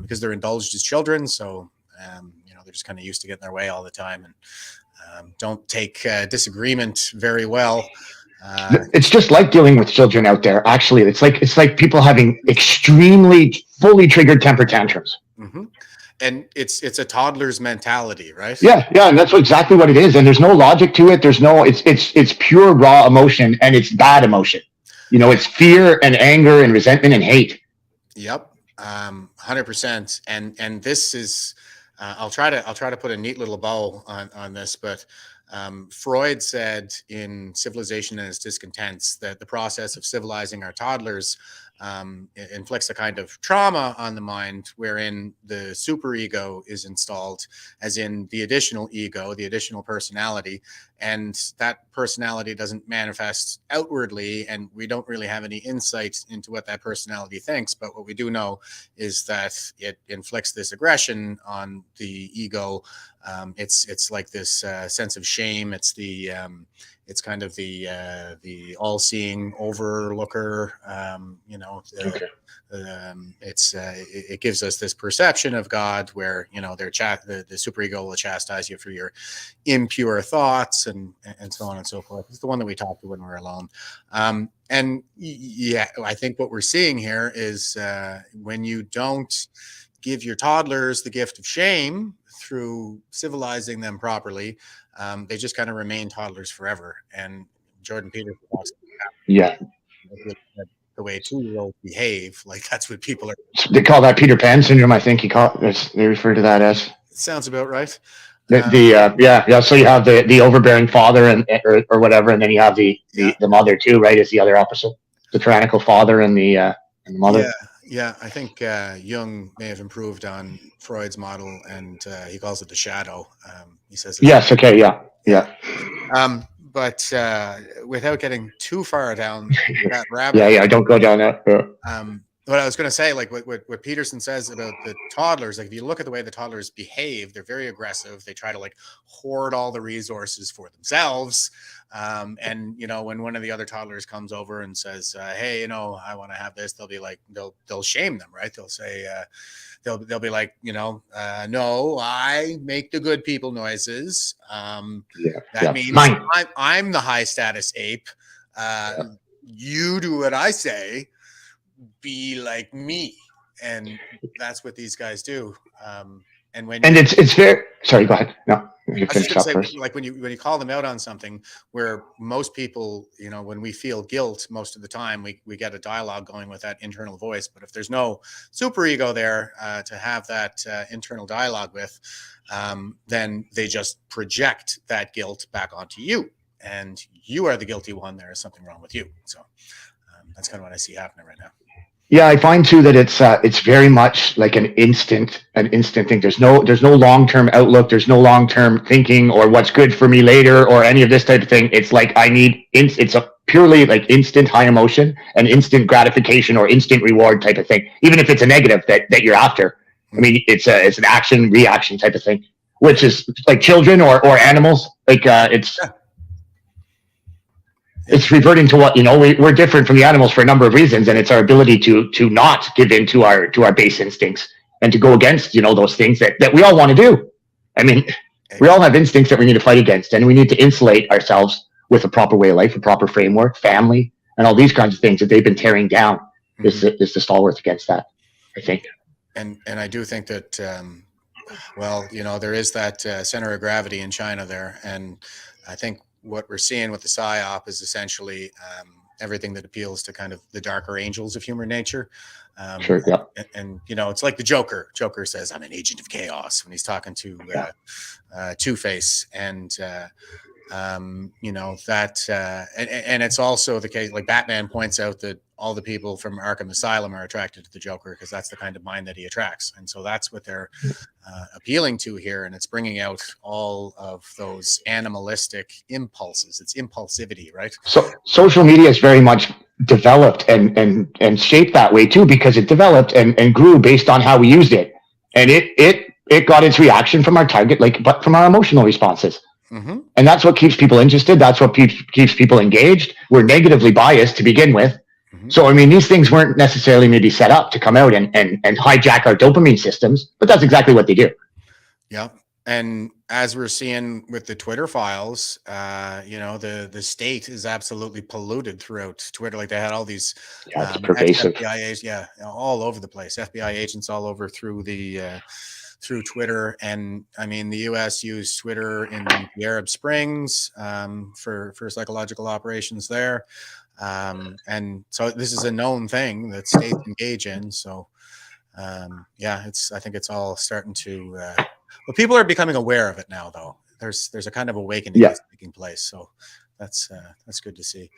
because they're indulged as children. So, they're just kind of used to getting their way all the time and don't take disagreement very well. It's just like dealing with children out there. Actually, it's like people having extremely fully triggered temper tantrums. Mm-hmm. And it's a toddler's mentality, right? Yeah, and that's exactly what it is. And there's no logic to it. It's pure raw emotion, and it's bad emotion. It's fear and anger and resentment and hate. Yep, 100%. And this is I'll try to put a neat little bow on this, but. Freud said in Civilization and Its Discontents that the process of civilizing our toddlers it inflicts a kind of trauma on the mind wherein the superego is installed, as in the additional ego, the additional personality, and that personality doesn't manifest outwardly, and we don't really have any insight into what that personality thinks. But what we do know is that it inflicts this aggression on the ego. It's like this sense of shame. It's kind of the all-seeing overlooker. It gives us this perception of God where the superego will chastise you for your impure thoughts and so on and so forth. It's the one that we talk to when we're alone. And yeah, I think what we're seeing here is when you don't give your toddlers the gift of shame through civilizing them properly, they just kind of remain toddlers forever. And Jordan Peterson talks about the way 2-year-olds behave, like that's what people are. They call that Peter Pan syndrome, I think they refer to that as. Sounds about right. Yeah. So you have the overbearing father or whatever, and then you have the mother too, right? Is the other opposite, the tyrannical father and the mother. Yeah. I think Jung may have improved on Freud's model, and he calls it the shadow. He says. Yes. Okay. Yeah. But without getting too far down that rabbit. Yeah. Don't go down that. What I was going to say, like what Peterson says about the toddlers, like if you look at the way the toddlers behave, they're very aggressive. They try to like hoard all the resources for themselves. And when one of the other toddlers comes over and says, hey, I want to have this, they'll be like, they'll shame them, right? They'll say, they'll be like, no, I make the good people noises. That means I'm the high status ape. You do what I say. Be like me, and that's what these guys do. It's very sorry. Go ahead. No, I was just gonna say, like when you call them out on something, where most people, when we feel guilt, most of the time we get a dialogue going with that internal voice. But if there's no superego there to have that internal dialogue with, then they just project that guilt back onto you, and you are the guilty one. There is something wrong with you. So that's kind of what I see happening right now. Yeah, I find too that it's very much like an instant thing. There's no long-term outlook. There's no long-term thinking or what's good for me later or any of this type of thing. It's like it's a purely like instant high emotion and instant gratification or instant reward type of thing. Even if it's a negative that you're after. I mean, it's an action reaction type of thing, which is like children or animals. Like it's reverting to what we're different from the animals for a number of reasons, and it's our ability to not give in to our base instincts and to go against those things that we all want to do. I mean, we all have instincts that we need to fight against, and we need to insulate ourselves with a proper way of life, a proper framework, family, and all these kinds of things that they've been tearing down. Is the stalwarts against that, I think. And I do think that there is that center of gravity in China there, and I think what we're seeing with the PSYOP is essentially everything that appeals to kind of the darker angels of human nature. Sure, yeah. And it's like the Joker. Joker says, "I'm an agent of chaos" when he's talking to Two-Face, and and it's also the case. Like Batman points out that all the people from Arkham Asylum are attracted to the Joker because that's the kind of mind that he attracts, and so that's what they're appealing to here, and it's bringing out all of those animalistic impulses. It's impulsivity, right? So social media is very much developed and shaped that way too, because it developed and grew based on how we used it, and it got its reaction from our target, but from our emotional responses. Mm-hmm. And that's what keeps people interested. That's what keeps people engaged. We're negatively biased to begin with. Mm-hmm. So, I mean, these things weren't necessarily maybe set up to come out and hijack our dopamine systems, but that's exactly what they do. Yeah. And as we're seeing with the Twitter files, the state is absolutely polluted throughout Twitter. Like they had all these pervasive. FBI agents, all over the place. FBI agents all over through Twitter. And I mean, the US used Twitter in the Arab Springs for psychological operations there. And so this is a known thing that states engage in. So I think it's all starting to, people are becoming aware of it now, though. There's a kind of awakening that's taking place. So that's good to see.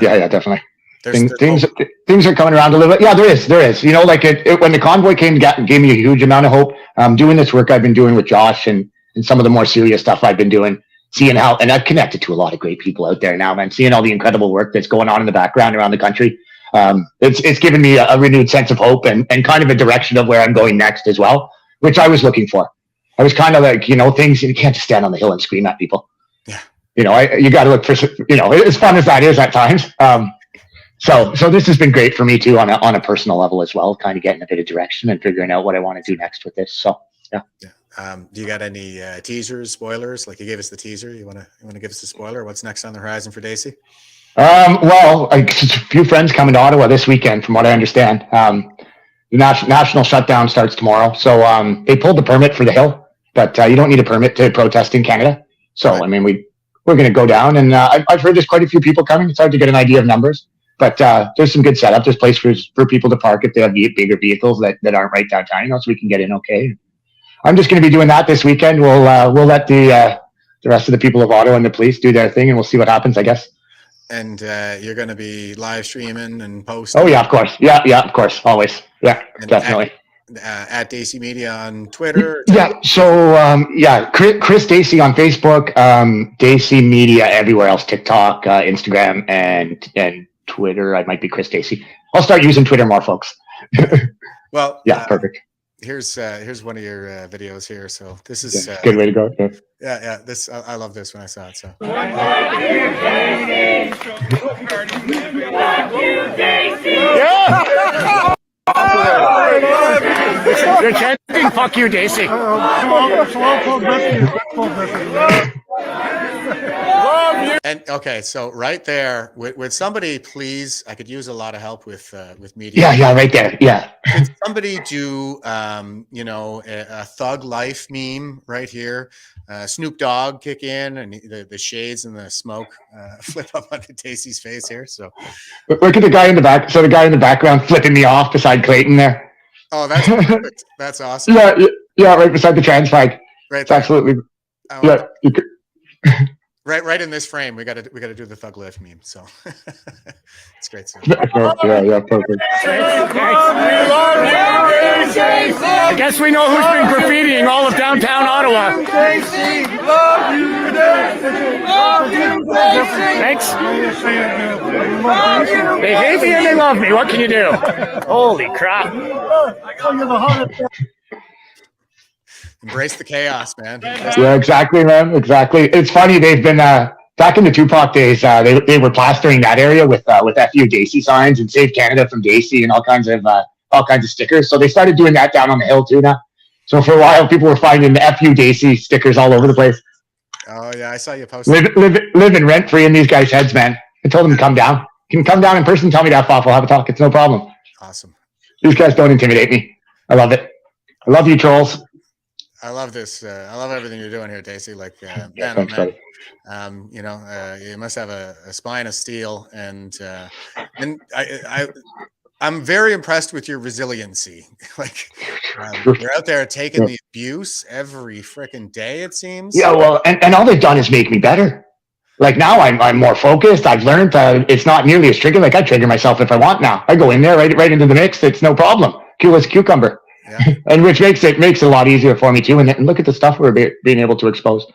Yeah, definitely. Things are coming around a little bit. Yeah, there is. You know, like when the convoy came, gave me a huge amount of hope. Doing this work I've been doing with Josh and some of the more serious stuff I've been doing, seeing how, and I've connected to a lot of great people out there now, man. Seeing all the incredible work that's going on in the background around the country, it's given me a renewed sense of hope and kind of a direction of where I'm going next as well, which I was looking for. I was kind of like, you know, things, you can't just stand on the hill and scream at people. Yeah. You know, you got to look for, you know, as fun as that is at times. So this has been great for me too on a personal level as well, kind of getting a bit of direction and figuring out what I want to do next with this. So yeah. Do you got any teasers, spoilers? Like you gave us the teaser. You want to give us a spoiler? What's next on the horizon for Dacey? Well, a few friends coming to Ottawa this weekend, from what I understand. The national shutdown starts tomorrow, so they pulled the permit for the hill, but you don't need a permit to protest in Canada. So right. I mean, we're going to go down, and I've heard there's quite a few people coming. It's hard to get an idea of numbers. But there's some good setup. There's place for people to park if they have bigger vehicles that aren't right downtown, you know, so we can get in okay. I'm just going to be doing that this weekend. We'll let the rest of the people of Ottawa and the police do their thing, and we'll see what happens, I guess. And you're going to be live streaming and posting. Oh yeah, of course. Yeah, of course, always. Yeah, and definitely. At Dacey Media on Twitter. Yeah. So Chris Dacey on Facebook, Dacey Media everywhere else, TikTok, Instagram, and Twitter. I might be Chris Dacey. I'll start using Twitter more, folks. Well, yeah, perfect. Here's one of your videos here. So this is good way to go. Yeah. This I love this when I saw it. So. Yeah. You're chanting "fuck you, Dacey." And okay, so right there, would somebody please? I could use a lot of help with media. Yeah, right there. Yeah. Could somebody do a Thug Life meme right here? Snoop Dogg kick in, and the shades and the smoke flip up onto Dacey's face here. So look at the guy in the back. So the guy in the background flipping me off beside Clayton there. Oh, that's perfect. That's awesome. Yeah, right beside the trans flag. Right, it's absolutely. Yeah. Right in this frame, we got to do the Thug Life meme. So it's great stuff. Yeah, perfect. I guess we know who's been graffitiing all of downtown Ottawa. Thanks. They hate me and they love me. What can you do? Holy crap. Embrace the chaos, man. Yeah, exactly, man. Exactly. It's funny. They've been back in the Tupac days. They were plastering that area with "FU Dacey" signs and "Save Canada from Dacey" and all kinds of stickers. So they started doing that down on the hill too now. So for a while, people were finding "FU Dacey" stickers all over the place. Oh yeah, I saw you post. Living rent free in these guys' heads, man. I told them to come down. You can come down in person, tell me that off. We'll have a talk. It's no problem. Awesome. These guys don't intimidate me. I love it. I love you, trolls. I love this. I love everything you're doing here, Dacey. Like, thanks, buddy. You must have a spine of steel, and I'm very impressed with your resiliency. Like, you're out there taking the abuse every freaking day, it seems. Yeah, well, and all they've done is make me better. Like now, I'm more focused. I've learned it's not nearly as trigger. Like I trigger myself if I want now. I go in there right into the mix. It's no problem. Cool as a cucumber. Yeah. And which makes it a lot easier for me too. And look at the stuff we're being able to expose.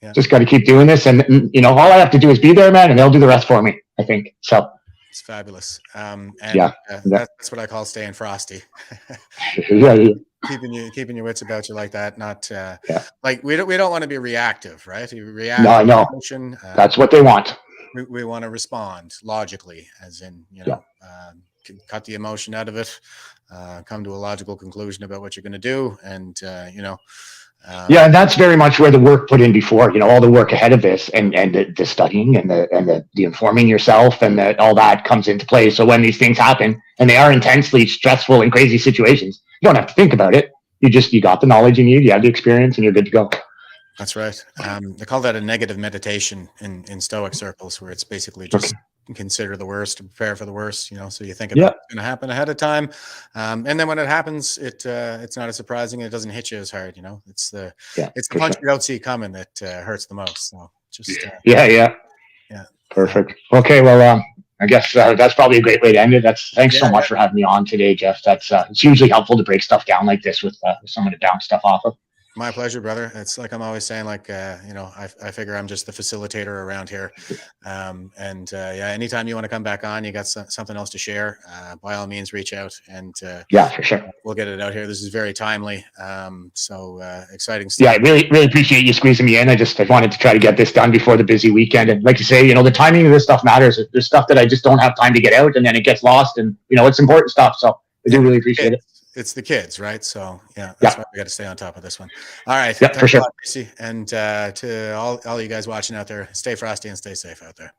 Yeah. Just got to keep doing this, and all I have to do is be there, man, and they'll do the rest for me. I think so. It's fabulous. That's what I call staying frosty. yeah. Keeping your wits about you like that. Not like we don't want to be reactive, right? You react. No, I know. That's what they want. We want to respond logically, as in cut the emotion out of it. Come to a logical conclusion about what you're going to do, and and that's very much where the work put in before, all the work ahead of this, and the studying and the informing yourself and all that comes into play. So when these things happen, and they are intensely stressful and crazy situations, you don't have to think about it. You got the knowledge you need, you have the experience, and you're good to go. That's right. They call that a negative meditation in Stoic circles, where it's basically just consider the worst and prepare for the worst, so you think about what's going to happen ahead of time, and then when it happens, it's not as surprising. It doesn't hit you as hard. It's the punch you don't see coming that hurts the most. So just yeah, perfect. Okay, well, I guess that's probably a great way to end it. Thanks so much for having me on today, Jeff. It's hugely helpful to break stuff down like this with someone to bounce stuff off of. My pleasure, brother. It's like I'm always saying, like, I figure I'm just the facilitator around here. Anytime you want to come back on, you got something else to share, by all means, reach out and for sure. We'll get it out here. This is very timely. Exciting stuff. Yeah, I really appreciate you squeezing me in. I wanted to try to get this done before the busy weekend. And like you say, the timing of this stuff matters. There's stuff that I just don't have time to get out, and then it gets lost, and it's important stuff. So I do really appreciate it. It's the kids, right? So that's why we got to stay on top of this one. All right. Yeah, for sure. And to all you guys watching out there, stay frosty and stay safe out there.